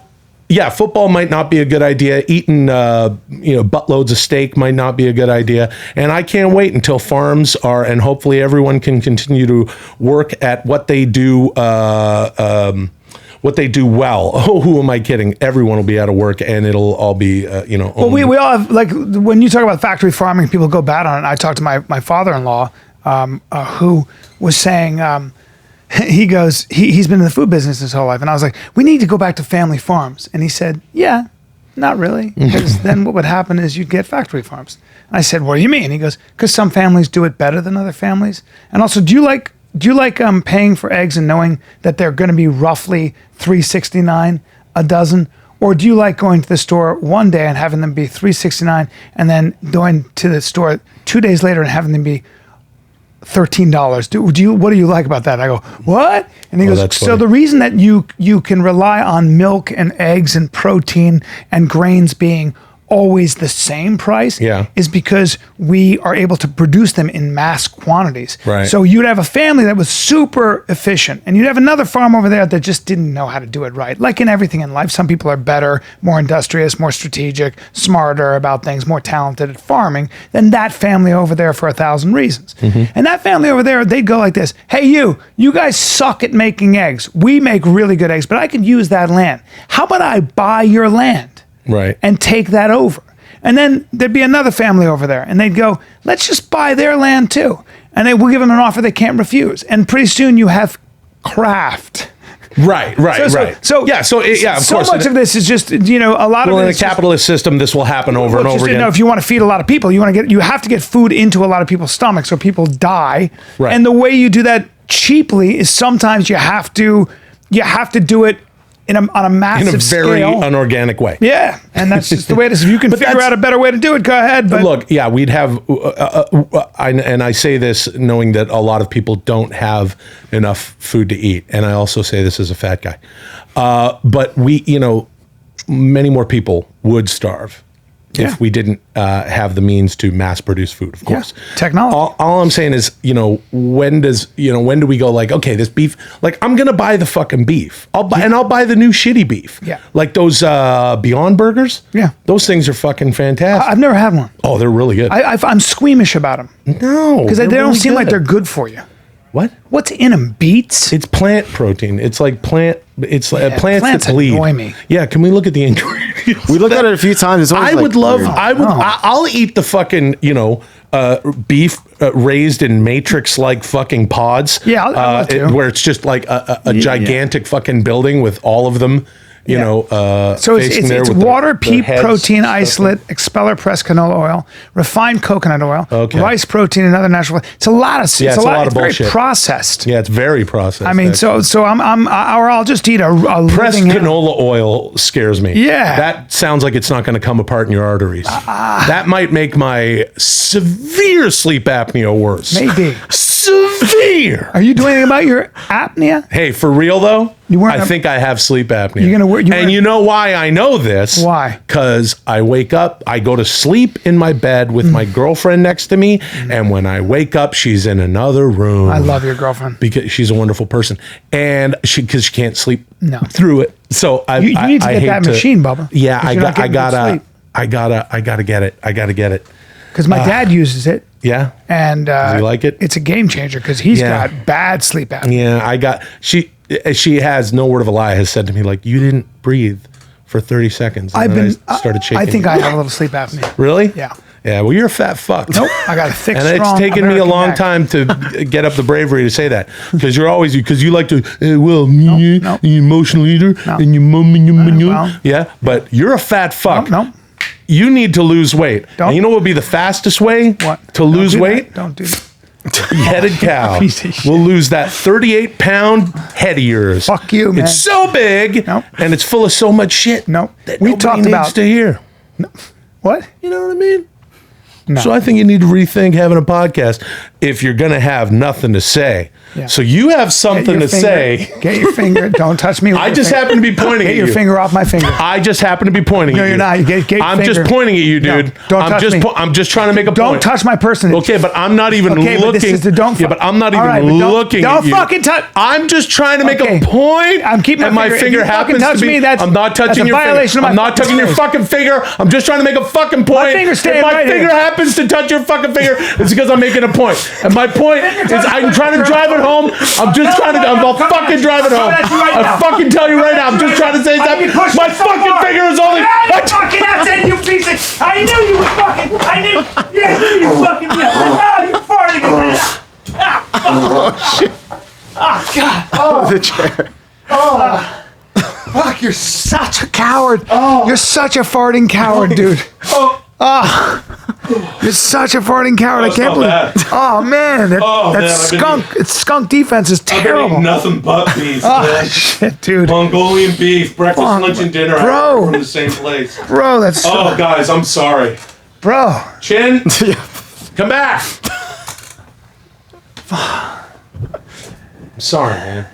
Yeah, football might not be a good idea. Eating, buttloads of steak might not be a good idea. And I can't wait until farms are, and hopefully everyone can continue to work at what they do. What they do well. Oh, who am I kidding? Everyone will be out of work, and it'll all be, Well, we all have, like, when you talk about factory farming, people go bad on it. I talked to my father-in-law, who was saying. He goes, he's been in the food business his whole life. And I was like, we need to go back to family farms. And he said, yeah, not really. Because then what would happen is you'd get factory farms. And I said, what do you mean? He goes, because some families do it better than other families. And also, do you like paying for eggs and knowing that they're going to be roughly $3.69 a dozen? Or do you like going to the store one day and having them be $3.69 and then going to the store 2 days later and having them be $13? What do you like about that? I go, what? And he goes, so the reason that you can rely on milk and eggs and protein and grains being always the same price is because we are able to produce them in mass quantities. Right. So you'd have a family that was super efficient, and you'd have another farm over there that just didn't know how to do it right. Like in everything in life, some people are better, more industrious, more strategic, smarter about things, more talented at farming than that family over there for 1,000 reasons. And that family over there, they'd go like this: hey, you guys suck at making eggs. We make really good eggs, but I could use that land. How about I buy your land? Right. And take that over. And then there'd be another family over there, and they'd go, let's just buy their land too. And they will give them an offer they can't refuse. And pretty soon you have craft. Right. So much of this is just, a lot of it. In a capitalist system, this will happen over and over again. If you want to feed a lot of people, you have to get food into a lot of people's stomachs so people die. Right. And the way you do that cheaply is sometimes you have to do it on a massive scale. In a very unorganic way. Yeah, and that's just the way it is. If you can figure out a better way to do it, go ahead. But look, we'd have, and I say this knowing that a lot of people don't have enough food to eat, and I also say this as a fat guy. But many more people would starve if we didn't have the means to mass produce food, of course. Technology. All I'm saying is, when do we go like, okay, this beef, like I'm going to buy the fucking beef. I'll buy the new shitty beef. Yeah. Like those Beyond Burgers. Yeah. Those things are fucking fantastic. I've never had one. Oh, they're really good. I'm squeamish about them. No. Because they don't seem like they're good for you. What? What's in them? Beets? It's plant protein. It's like plants that bleed. Annoy me. Yeah, can we look at the ingredients? We looked at it a few times. It's always I'll eat the fucking, beef raised in matrix like fucking pods. Yeah, I'll love to. Where it's just like a gigantic fucking building with all of them. So it's water, pea protein isolate, expeller pressed canola oil, refined coconut oil, rice protein, and other natural. It's a lot of. Yeah, it's a lot of very bullshit. Processed. Yeah, it's very processed. I mean, actually. so I'll just eat a pressed living canola oil scares me. Yeah, that sounds like it's not going to come apart in your arteries. That might make my severe sleep apnea worse. Maybe severe. Are you doing anything about your apnea? Hey, for real though. I think I have sleep apnea. And you know why I know this? Why? Because I wake up, I go to sleep in my bed with my girlfriend next to me, and when I wake up, she's in another room. I love your girlfriend because she's a wonderful person, and because she can't sleep through it. So you need to get that machine, Bubba. Yeah, I gotta get it. I gotta get it because my dad uses it. Yeah, and does he like it? It's a game changer because he's got bad sleep apnea. Yeah, she has no word of a lie has said to me like, you didn't breathe for 30 seconds. And I started shaking. I think I have a little sleep apnea. Really? Yeah. Yeah. Well, you're a fat fuck. Nope. I got a thick, and strong. it's taken me a long time to get up the bravery to say that because you like to you're an emotional eater and your mom and your yeah, but you're a fat fuck. Nope. You need to lose weight. And you know what would be the fastest way to lose weight? Don't do that. Beheaded cow will lose that 38-pound head of yours. Fuck you, man. It's so big, and it's full of so much shit. That we talked about to hear. What? You know what I mean? No. So I think you need to rethink having a podcast if you're going to have nothing to say. Yeah. So you have something to say. Get your finger. Don't touch me. I just happen to be pointing at you. Get your finger off my finger. I just happen to be pointing at you. No, you're not. You get your I'm finger. just pointing at you, dude. No, don't touch me. I'm just trying to make a point. Don't touch my person. Okay, but I'm not even looking. But I'm not even looking at you. Don't fucking touch. I'm just trying to make a point. I'm keeping my finger happens to be. I'm not touching your finger. I'm not touching your fucking finger. I'm just trying to make a fucking point. My finger's staying right here. If my finger happens to touch your fucking finger, it's because I'm making a point. And my point is I'm trying to drive it home. I'll fucking drive it home. I fucking tell you right now. I'm just trying to say something. My fucking finger is only. Fucking that's you piece of. I knew you would fucking. I knew. Yeah, I knew you fucking. Oh, you're farting. Oh shit. Oh god. Oh the chair. Oh. Fuck! You're such a coward. Oh. You're such a farting coward, dude. Oh. You're such a farting coward. I can't believe it. Oh, man. That skunk. It's skunk defense is terrible. Nothing but beef. Oh, shit, dude. Mongolian beef. Breakfast, lunch, and dinner. Bro. From the same place. Bro, that's so... Oh, guys, I'm sorry. Bro. Chin, come back. I'm sorry, man.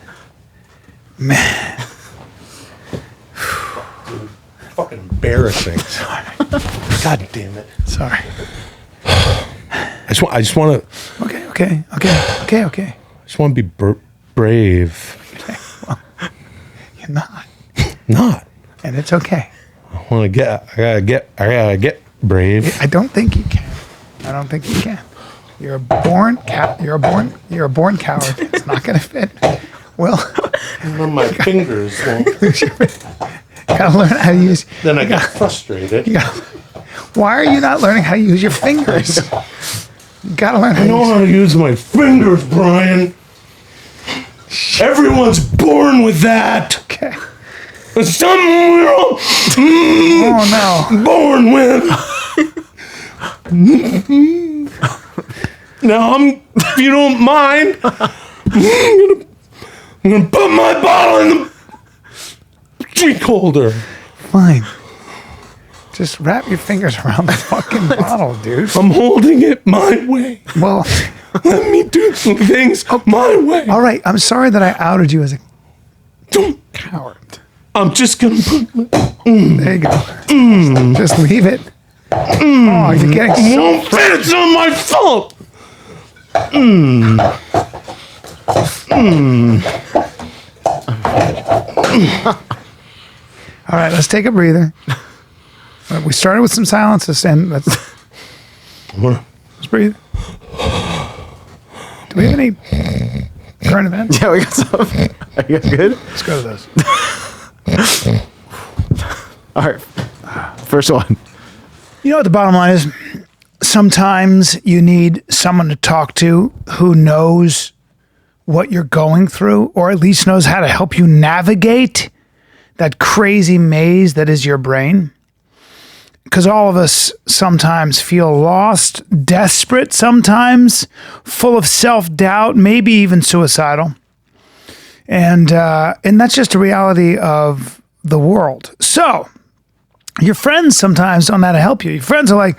Man. Fucking embarrassing. Sorry. God damn it. Sorry. I just want to. Okay. I just want to be brave. Okay. Well, you're not. Not. And it's okay. I gotta get brave. I don't think you can. I don't think you can. You're a born coward. It's not gonna fit. Well, my fingers won't. Gotta learn how to use. Then I get frustrated. Why are you not learning how to use your fingers? You gotta learn how to use. I know how to use my fingers, Bryan. Everyone's born with that. Okay. Some we're Oh no. born with. Now if you don't mind, I'm gonna put my bottle in the drink holder. Fine. Just wrap your fingers around the fucking bottle, dude. I'm holding it my way. Well, let me do some things my way. All right. I'm sorry that I outed you as a coward. I'm just gonna put. There you go. Just leave it. Oh, you're getting so. It's not my fault. All right, let's take a breather. We started with some silences, and let's breathe. Do we have any current events? Yeah, we got some. Are you guys good? Let's go to those. All right. First one. You know what the bottom line is? Sometimes you need someone to talk to who knows what you're going through, or at least knows how to help you navigate that crazy maze that is your brain. Because all of us sometimes feel lost, desperate sometimes, full of self-doubt, maybe even suicidal. And that's just a reality of the world. So your friends sometimes don't know how to help you. Your friends are like,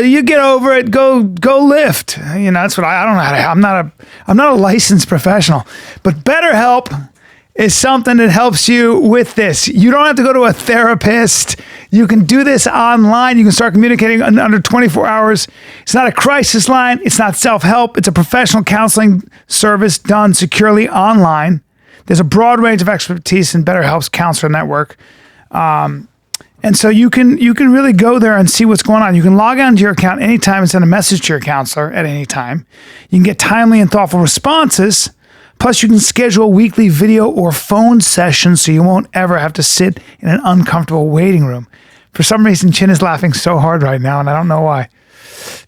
you get over it, go lift. You know, that's what I don't know how to. I'm not a licensed professional, but BetterHelp is something that helps you with this. You don't have to go to a therapist. You can do this online. You can start communicating in under 24 hours. It's not a crisis line. It's not self-help. It's a professional counseling service done securely online. There's a broad range of expertise in BetterHelp's counselor network. And so you can really go there and see what's going on. You can log on to your account anytime and send a message to your counselor at any time. You can get timely and thoughtful responses. Plus, you can schedule weekly video or phone sessions so you won't ever have to sit in an uncomfortable waiting room. For some reason, Chin is laughing so hard right now, and I don't know why.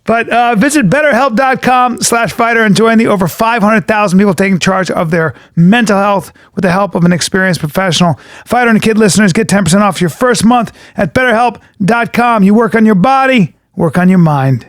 But visit betterhelp.com/fighter and join the over 500,000 people taking charge of their mental health with the help of an experienced professional. Fighter and Kid listeners get 10% off your first month at betterhelp.com. You work on your body, work on your mind.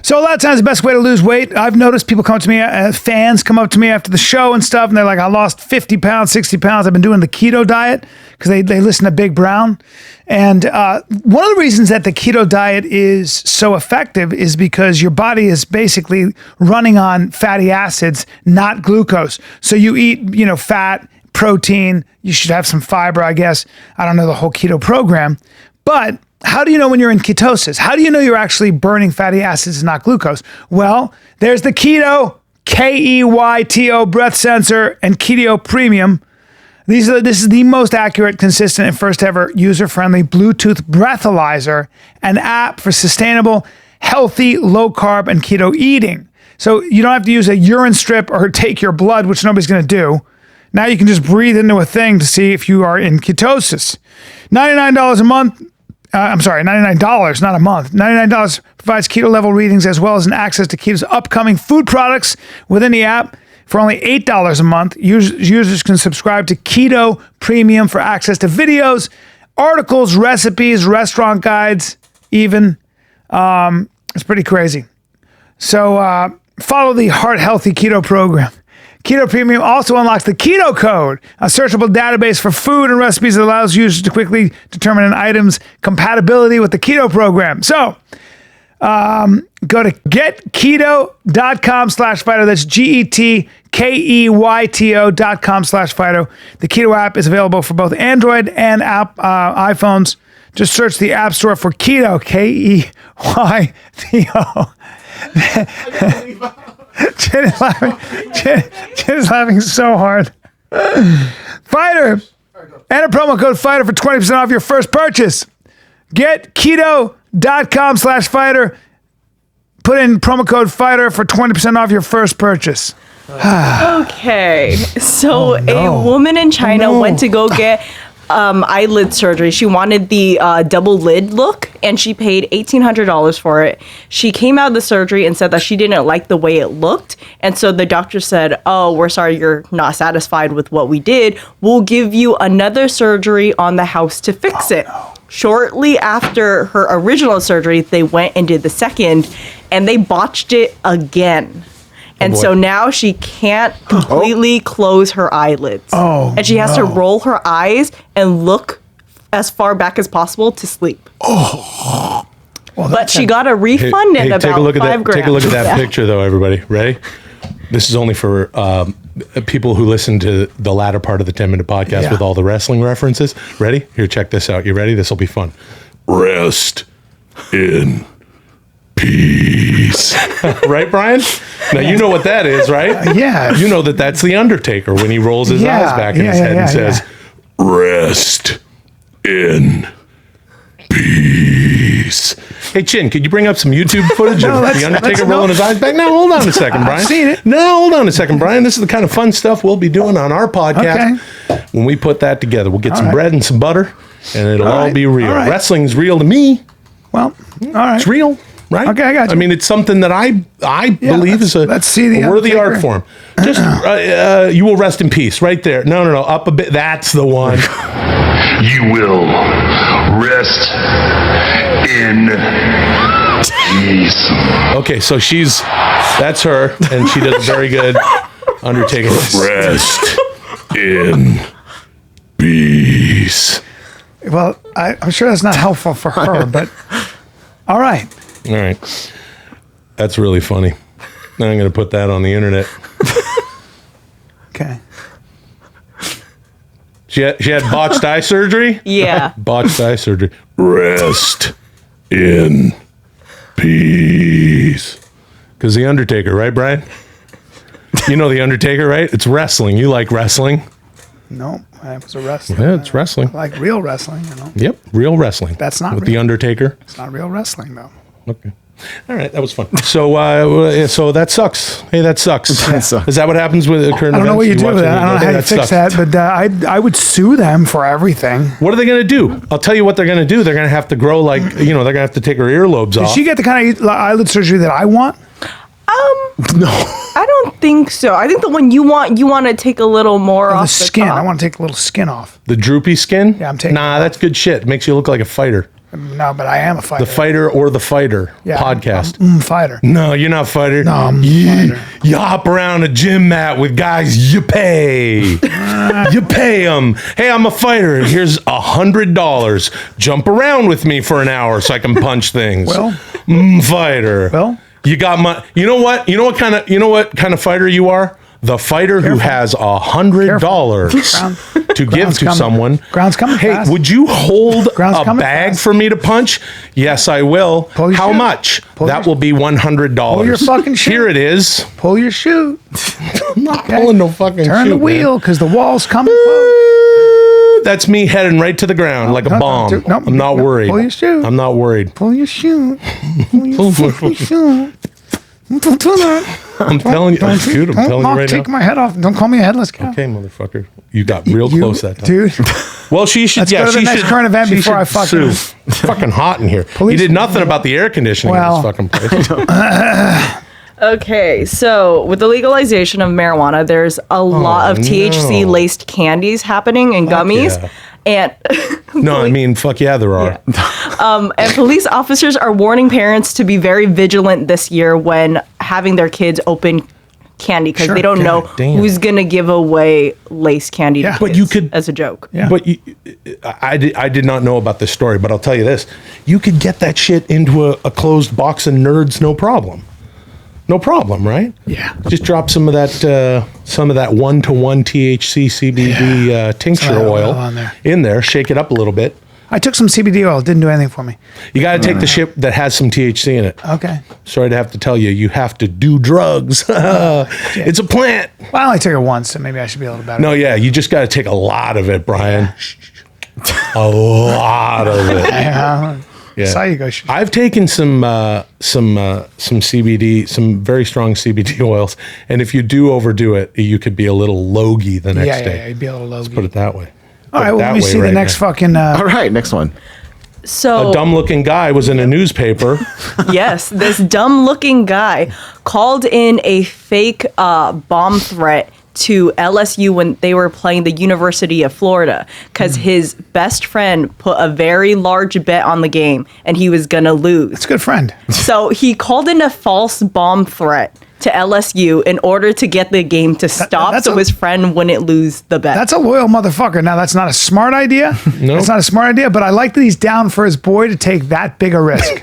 So a lot of times the best way to lose weight, I've noticed people come to me, fans come up to me after the show and stuff, and they're like, I lost 50 pounds, 60 pounds. I've been doing the keto diet because they listen to Big Brown. And one of the reasons that the keto diet is so effective is because your body is basically running on fatty acids, not glucose. So you eat, fat, protein, you should have some fiber, I guess. I don't know the whole keto program, but how do you know when you're in ketosis? How do you know you're actually burning fatty acids and not glucose? Well, there's the Keto, K-E-Y-T-O breath sensor and Keto Premium. This is the most accurate, consistent, and first ever user-friendly Bluetooth breathalyzer, an app for sustainable, healthy, low-carb, and keto eating. So you don't have to use a urine strip or take your blood, which nobody's going to do. Now you can just breathe into a thing to see if you are in ketosis. $99 a month. $99, not a month. $99 provides keto level readings as well as an access to Keto's upcoming food products within the app. For only $8 a month, users can subscribe to Keto Premium for access to videos, articles, recipes, restaurant guides, even. It's pretty crazy. So follow the Heart Healthy Keto program. Keto Premium also unlocks the Keto Code, a searchable database for food and recipes that allows users to quickly determine an item's compatibility with the Keto program. So go to getketo.com/fighter. That's GETKEYTO.com/fighter. The Keto app is available for both Android and iPhones. Just search the App Store for Keto, K-E-Y-T-O. Jen is laughing so hard. Fighter. Enter promo code FIGHTER for 20% off your first purchase. Get keto.com/fighter. Put in promo code FIGHTER for 20% off your first purchase. Okay. So a woman in China went to go get eyelid surgery. She wanted the double lid look, and she paid $1,800 for it. She came out of the surgery and said that she didn't like the way it looked, and so the doctor said, "Oh, we're sorry, you're not satisfied with what we did. We'll give you another surgery on the house to fix it." No. Shortly after her original surgery, they went and did the second, and they botched it again. And so now she can't completely close her eyelids. And she has to roll her eyes and look as far back as possible to sleep. Well, but she got a refund and about $5,000. Take a look at that picture, though, everybody. Ready? This is only for people who listen to the latter part of the 10-minute podcast with all the wrestling references. Ready? Here, check this out. You ready? This will be fun. Rest in peace. Right, Bryan? Now, you know what that is, right? Yeah. You know that's the Undertaker when he rolls his eyes back in his head and says, rest in peace. Hey, Chin, could you bring up some YouTube footage of the Undertaker rolling his eyes back? Now, hold on a second, Bryan. I've seen it. Now, hold on a second, Bryan. This is the kind of fun stuff we'll be doing on our podcast. Okay. When we put that together, we'll get some bread and some butter, and it'll all be real. Wrestling's real to me. Well, all right. It's real. Right? Okay, I got you. I mean, it's something that I believe is a worthy art form. Just, you will rest in peace, right there. No, up a bit. That's the one. You will rest in peace. Okay, so that's her, and she does very good Undertaker. Rest in peace. Well, I'm sure that's not helpful for her, but all right. All right. That's really funny. Now I'm going to put that on the internet. Okay. She had botched eye surgery? Yeah. Botched eye surgery. Rest in peace. Because the Undertaker, right, Bryan? You know the Undertaker, right? It's wrestling. You like wrestling? No, I was a wrestler. Yeah, it's wrestling. I like real wrestling, Yep, real wrestling. That's not with real. the Undertaker. It's not real wrestling, though. Okay. All right, that was fun. So that sucks. Hey, that sucks. That sucks. Is that what happens with current events? I don't know what you do watch with it, that. I don't know how you fix sucks. that, but I would sue them for everything. What are they going to do? I'll tell you what they're going to do. They're going to have to grow they're going to have to take her earlobes off. Did she get the kind of eyelid surgery that I want? No. I don't think so. I think the one you want to take a little more The off skin. top. I want to take a little skin off. The droopy skin? Yeah, I'm taking Nah, it that's good shit. It makes you look like a fighter. No, but I am a fighter. The Fighter or the Fighter podcast. I'm fighter. No, you're not fighter. No, I'm you, fighter. you hop around a gym mat with guys you pay. You pay them. Hey, I'm a fighter. Here's $100. Jump around with me for an hour so I can punch things. Well. Fighter. Well. You got my. You know what? You know what kind of fighter you are? The fighter who has $100 to give to coming. someone. Ground's coming Hey, fast. would you hold Ground's a coming bag fast. for me to punch? Yes, I will. Pull your How shoe. much? Pull That your- will be $100. Pull your fucking shoe. Here it is. Pull your shoe. I'm not pulling no fucking Turn shoe, the man. wheel because the wall's coming close. That's me heading right to the ground like a no, bomb. don't do- no, I'm not no, worried. pull your shoe. I'm not worried. Pull your shoe. Pull your fucking shoe. Don't do that. I'm telling you, dude. I'm telling you right take now. my head off. Don't call me a headless cow. Okay, motherfucker. You got real close that time. Dude. Well, she should. Let's Yeah, go to the she next should. current event she before I should fucking- sue. It's fucking hot in here. You Police- did nothing about the air conditioning in Well. this fucking place. Okay, so with the legalization of marijuana, there's a lot of THC no. laced candies happening and gummies. yeah. And No, I mean, fuck yeah, there are. and police officers are warning parents to be very vigilant this year when having their kids open candy because Sure, they don't know damn. who's gonna give away laced candy to Yeah. But kids you could- as a joke. Yeah. But I did not know about this story, but I'll tell you this. You could get that shit into a closed box of nerds, no problem. No problem, right? Yeah. Just drop some of that 1-to-1 THC CBD tincture Some of that oil oil on there. in there, shake it up a little bit. I took some CBD oil. It didn't do anything for me. You got to take the shit that has some THC in it. Okay. Sorry to have to tell you, you have to do drugs. It's a plant. Well, I only took it once, so maybe I should be a little better. No, yeah, you just got to take a lot of it, Brian. A lot of it. Yeah. Yeah. Saw you go. I've taken some CBD, some very strong CBD oils, and if you do overdo it, you could be a little logy the next Yeah, day. you'd be a little low. Put it that way. All right, well, let me see the next fucking. All right, next one. So A dumb-looking guy was in a newspaper. yes, this dumb-looking guy called in a fake bomb threat to LSU when they were playing the University of Florida because his best friend put a very large bet on the game and he was gonna lose. It's a good friend. So he called in a false bomb threat to LSU in order to get the game to stop that's so a- his friend wouldn't lose the bet. That's a loyal motherfucker. Now, that's not a smart idea. No. It's not a smart idea, but I like that he's down for his boy to take that big a risk.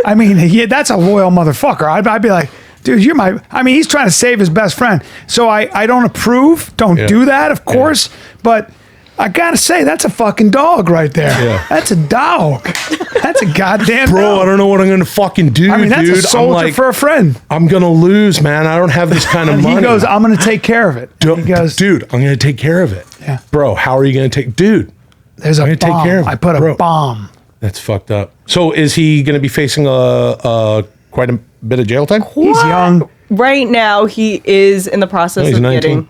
I mean, yeah, that's a loyal motherfucker. I'd be like, dude, you're my. I mean, he's trying to save his best friend. So I don't approve. Don't Yeah. do that, of course. But I gotta say, that's a fucking dog right there. Yeah. That's a dog. That's a goddamn Bro, dog. I don't know what I'm going to fucking do, I mean, that's dude. a soldier I'm like, for a friend. I'm going to lose, man. I don't have this kind of And money. he goes, I'm gonna take care of it. And he goes, dude, I'm going to take care of it. Yeah. Bro, how are you going to take... Dude, there's a I'm gonna bomb. take care of it, I put a bro. bomb. that's fucked up. So is he going to be facing quite a bit of jail time? He's young. Right now, he is in the process he's of 19. getting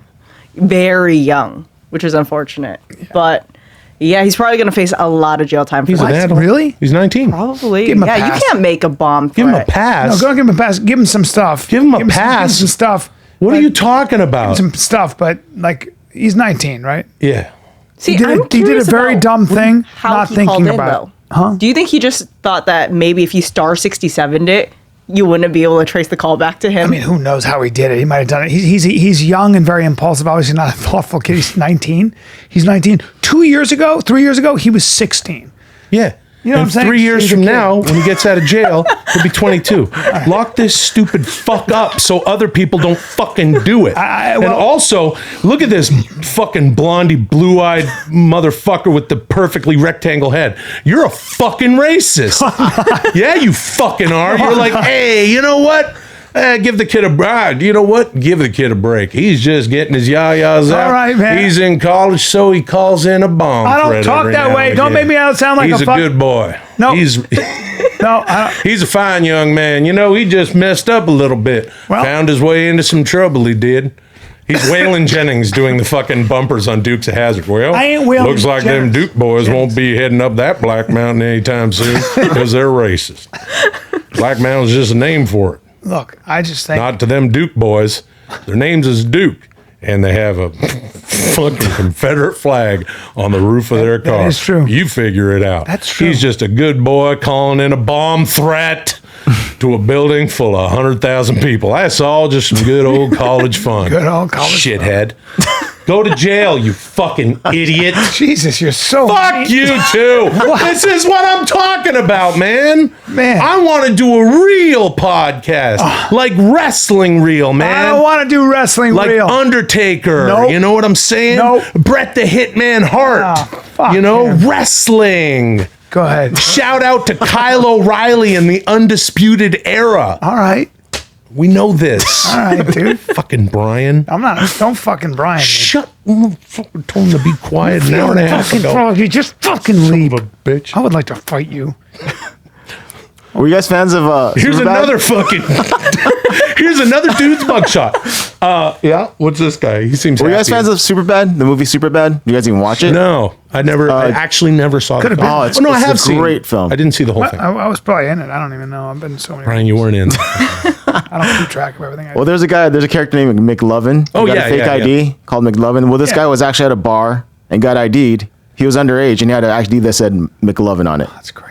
very young, which is unfortunate. But yeah, he's probably going to face a lot of jail time for He's that. an adult. Really? He's 19. Probably. Give him a Yeah, pass. you can't make a bomb threat. Give him a pass. No, go give him a pass. Give him some stuff. Give him a Give him pass. some stuff. What are But- you talking about? Some stuff, but like he's 19, right? Yeah. See, He did, I'm he did a curious very about dumb thing, how not he thinking called in, about though. it. Huh? Do you think he just thought that maybe if you star 67'd it, you wouldn't be able to trace the call back to him? I mean, who knows how he did it? He might have done it. He's young and very impulsive. Obviously, not a thoughtful kid. He's 19. He's 19. 3 years ago, he was 16. Yeah. You know and what I'm saying? 3 years He's a from kid. now, when he gets out of jail, he'll be 22. Lock this stupid fuck up so other people don't fucking do it. And well- also, look at this fucking blondie, blue-eyed motherfucker with the perfectly rectangle head. You're a fucking racist. Yeah, you fucking are. You're like, hey, you know what? Give the kid a break. You know what? Give the kid a break. He's just getting his yah-yahs out. All right, man. He's in college, so he calls in a bomb. I don't threat talk every that now way. and Don't again. make me sound like He's a a fuck- good boy. No. He's No, I don't. He's a fine young man. You know, he just messed up a little bit. Well- Found his way into some trouble, he did. He's Waylon Jennings doing the fucking bumpers on Dukes of Hazzard. Well, I ain't Waylon looks like them Jennings. Duke boys won't be heading up that Black Mountain anytime soon because they're racist. Black Mountain's just a name for it. Look, I just think. Not to them Duke boys. Their names is Duke. And they have a fucking Confederate flag on the roof of their car. That is true. You figure it out. That's true. He's just a good boy calling in a bomb threat to a building full of 100,000 people. That's all just some good old college fun. Good old college fun. Shithead. Go to jail, you fucking idiot. Jesus, you're so. Fuck you too. This is what I'm talking about, man. Man. I want to do a real podcast, like wrestling real, man. I don't want to do wrestling like real. Undertaker. Nope. You know what I'm saying? Nope. Bret the Hitman Hart. Oh, fuck you know, him. wrestling. Go ahead. Shout out to Kyle O'Reilly in the Undisputed Era. All right. We know this. All right, dude. Fucking Bryan. I'm not. Don't fucking Bryan me. Shut. Fucking told him to be quiet an hour and a half Fucking ago. frog, you just fucking leave. Son of a bitch. I would like to fight you. Were you guys fans of Here's Superbad? another fucking. Here's another dude's mugshot. Yeah. What's this guy? He seems. Were you guys happy. fans of Superbad? The movie Superbad? You guys even watch it? No, I never. I actually never saw. Could've the been. film. Oh, it's- no, I it's have a seen. great film. I didn't see the whole thing. I was probably in it. I don't even know. I've been to so many. Brian, you weren't in. I don't keep track of everything. Well, there's a character named McLovin. Oh, He got yeah, a fake yeah, ID called McLovin. Well, this Yeah. guy was actually at a bar and got ID'd. He was underage and he had an ID that said McLovin on it. That's great.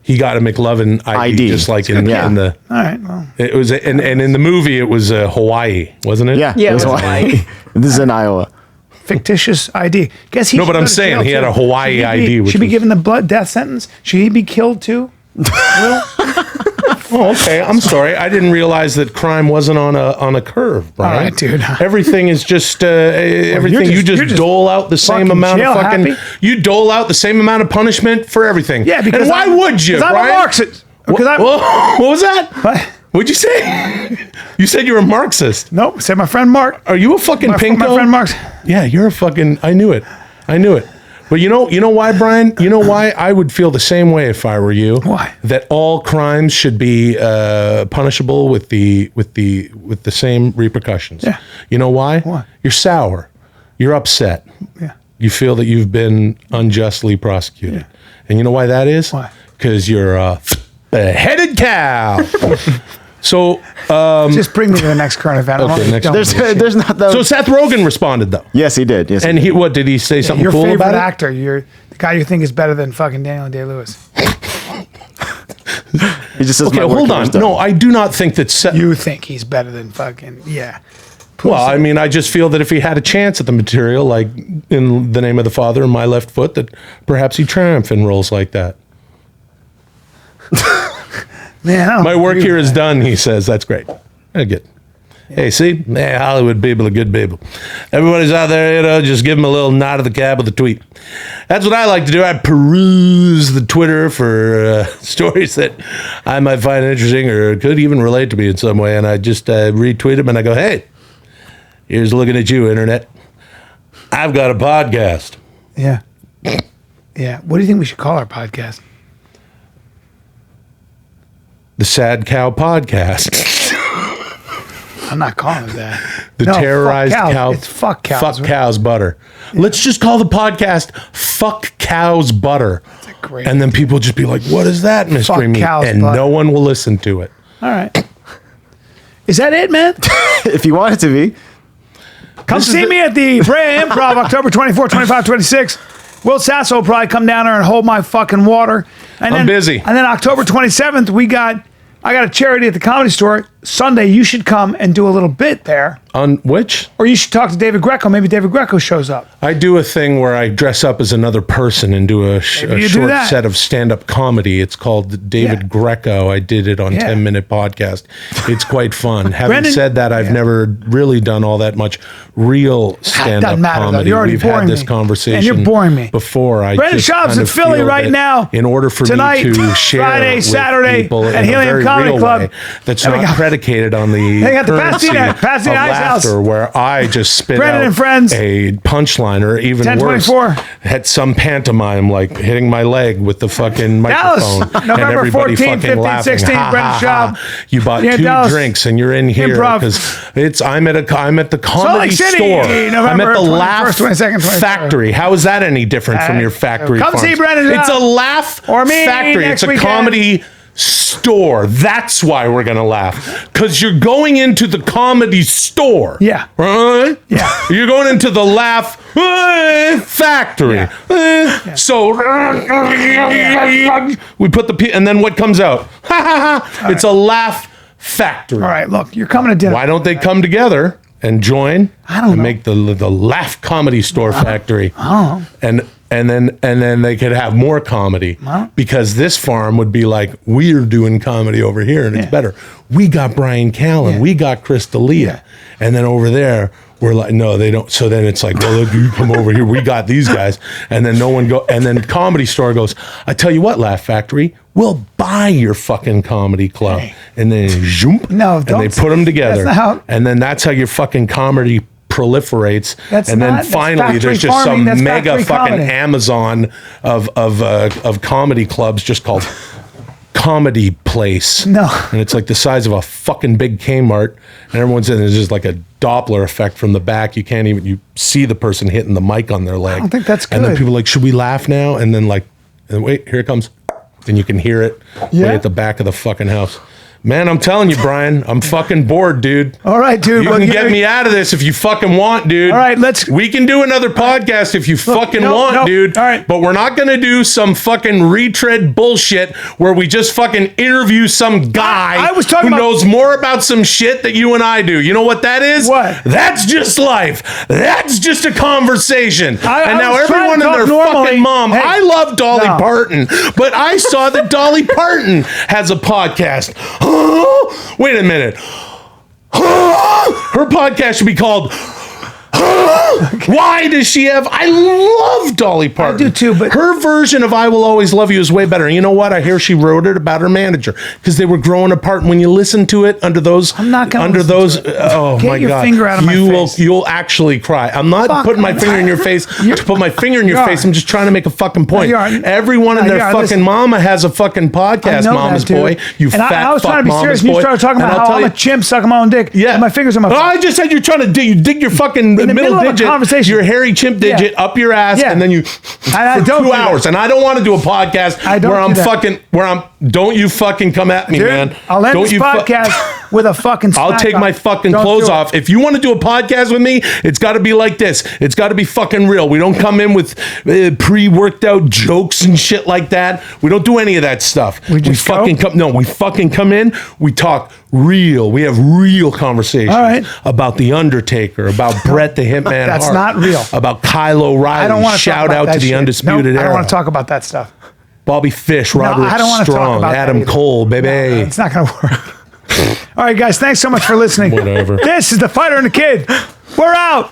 He got a McLovin ID, just like in Yeah. the. All right. Well, It was, and in the movie, it was Hawaii, wasn't it? Yeah. Yeah, it was it was Hawaii. This is in Iowa. fictitious ID. Guess he. No, should but go I'm to saying jail, he had too. a Hawaii Should he be- ID, which Should be was- given the blood death sentence. Should he be killed too? Will? Oh, okay. I'm sorry. I didn't realize that crime wasn't on a curve, Brian. All right, dude. Everything is just everything. just- you you're just just dole out the same fucking amount of jail fucking. happy. You dole out the same amount of punishment for everything. Yeah, because and why would you, Because I'm Brian? a Marxist. Because I'm. What was that? What? What'd you say? You said you were a Marxist. Nope. Said my friend Mark. Are you a fucking My pinko? friend Mark's. Yeah, you're a fucking. I knew it. But you know why, Brian? You know why I would feel the same way if I were you. Why? That all crimes should be punishable with the same repercussions. Yeah. You know why? Why? You're sour. You're upset. Yeah. You feel that you've been unjustly prosecuted. Yeah. And you know why that is? Why? Because you're a headed cow. So, Just bring me to the next current event. I'm Okay, already next- done with this shit. There's not that. so Seth Rogen responded though. Yes, he did. Yes, And what did he say something Your cool favorite about it? actor. You're the guy you think is better than fucking Daniel Day-Lewis. he just says. Okay, my work hold here on. is done. No, I do not think that Seth. You think he's better than fucking Well, I mean, I just feel that if he had a chance at the material, like in The Name of the Father and My Left Foot, that perhaps he'd triumph in roles like that. Man, I don't My work agree here with is that. done, he says. That's great. Very good. Hey, see? Hey, Hollywood people are good people. Everybody's out there, just give them a little nod of the cap with a tweet. That's what I like to do. I peruse the Twitter for stories that I might find interesting or could even relate to me in some way, and I just retweet them and I go, hey, here's looking at you, Internet. I've got a podcast. Yeah. Yeah. What do you think we should call our podcast? The Sad Cow Podcast. I'm not calling it that. The No, fuck terrorized cows. cow. It's fuck cows. Fuck cows butter. Let's just call the podcast Fuck Cows Butter. great And then people just be like, what is that mystery Fuck mean? cows And butter. no one will listen to it. All right. Is that it, man? If you want it to be. Come see me at the Brea Improv October 24, 25, 26. Will Sasso will probably come down there and hold my fucking water. And I'm busy. And then October 27th, I got a charity at the Comedy Store. Sunday, you should come and do a little bit there. On which? Or you should talk to David Greco. Maybe David Greco shows up. I do a thing where I dress up as another person and do a Maybe you do short that. set of stand-up comedy. It's called David Yeah. Greco. I did it on Yeah. 10-minute podcast. It's quite fun. Having Brendan- said that, I've never really done all that much real stand-up doesn't matter, though. comedy. You're already We've had boring this me. conversation And you're boring me. before. I Brendan just Schaub's kind in of Philly feel right that now. in order for Tonight, me to share Friday, with Saturday people at in a Helium very Comedy real Club. way that's And we not got predicated on the They got the currency Pasadena of Ice House. laughter, where I just spit Brendan out and Friends. a punchline, or even 10/24. worse, had some pantomime like hitting my leg with the fucking Dallas, microphone, and November everybody 14th, fucking 15th, laughing. 16th, Ha, Brendan ha, Schaub. ha. You bought Yeah, 2 Dallas. drinks and you're in here Improv. because I'm at the comedy City, store. I'm November at the 21st, Laugh 22nd, 23rd. Factory. How is that any different from your factory? Come see farms? Brendan It's a Schaub. Laugh Or me Factory. next It's a weekend. comedy store. That's why we're gonna laugh, because you're going into the comedy store. Yeah. Right? Yeah. You're going into the Laugh Factory. So we put the and then what comes out? It's a Laugh Factory. All right, look, you're coming to dinner. Why don't they come together and join? I don't and know. make the Laugh Comedy Store Factory. Oh. And then they could have more comedy, because this farm would be like, we're doing comedy over here and it's better. We got Bryan-Callen, we got Chris D'Elia, and then over there we're like, no, they don't. So then it's like, well, look, you come over here, we got these guys, and then no one go. And then Comedy Store goes, I tell you what, Laugh Factory, we'll buy your fucking comedy club, and then zoom, No, and don't they say- put them together, that's not how- and then that's how your fucking comedy proliferates. That's and not- then that's finally factory there's just farming, that's some mega factory fucking comedy. Amazon of comedy clubs just called Comedy Place. No. And it's like the size of a fucking big Kmart, and everyone's in. There's just like a Doppler effect from the back. You can't even, you see the person hitting the mic on their leg. I don't think that's And then good. people are like, should we laugh now? And then like, and wait, here it comes. And you can hear it way at the back of the fucking house. Man, I'm telling you, Brian, I'm fucking bored, dude. All right, dude. You well, can get me out of this if you fucking want, dude. All right, We can do another podcast if you fucking no, want, no. dude. All right. But we're not gonna do some fucking retread bullshit where we just fucking interview some guy I was talking who about- knows more about some shit that you and I do. You know what that is? What? That's just life. That's just a conversation. I and now was trying everyone to and their talk normally. fucking mom. Hey, I love Dolly no. Parton, but I saw that Dolly Parton has a podcast. Wait a minute. Her podcast should be called Why does she have? I love Dolly Parton. I do too, but her version of "I Will Always Love You" is way better. And you know what? I hear she wrote it about her manager because they were growing apart. And when you listen to it under those, I'm not gonna under listen those. to it. Oh Get my your god! finger out of my face. You'll actually cry. I'm not Fuck, putting my I'm finger in your not. face to put my finger in your You face. are. I'm just trying to make a fucking point. you are. Everyone and No, their you are. fucking Listen. mama has a fucking podcast. I know Mama's that, dude. boy. You and fat I was fuck trying to be mama's serious. And you boy. started talking And about I'll how tell I'm you- a chimp sucking my own dick. Yeah, And my fingers on my. Oh, I just said you're trying to dig your fucking the middle middle of a digit, conversation. your hairy chimp digit up your ass, Yeah. and then you I for don't 2 do that. hours. And I don't want to do a podcast I don't where do I'm that. fucking don't you fucking come at me, Dude, man. I'll end don't this you podcast with a fucking. I'll smack take up. my fucking Don't clothes do it. off. If you want to do a podcast with me, it's got to be like this. It's got to be fucking real. We don't come in with pre-worked out jokes and shit like that. We don't do any of that stuff. We just go? fucking come. No, we fucking come in. We talk real. We have real conversations All right. about the Undertaker, about Bret the Hitman That's Hart, not real. about Kyle O'Reilly. I don't want to Shout out to the Undisputed I Era. don't want to talk about that stuff. Bobby Fish, Roderick I don't want to talk Strong, about that Adam either. Cole, baby. It's not going to work. All right, guys. Thanks so much for listening. Whatever. This is the Fighter and the Kid. We're out.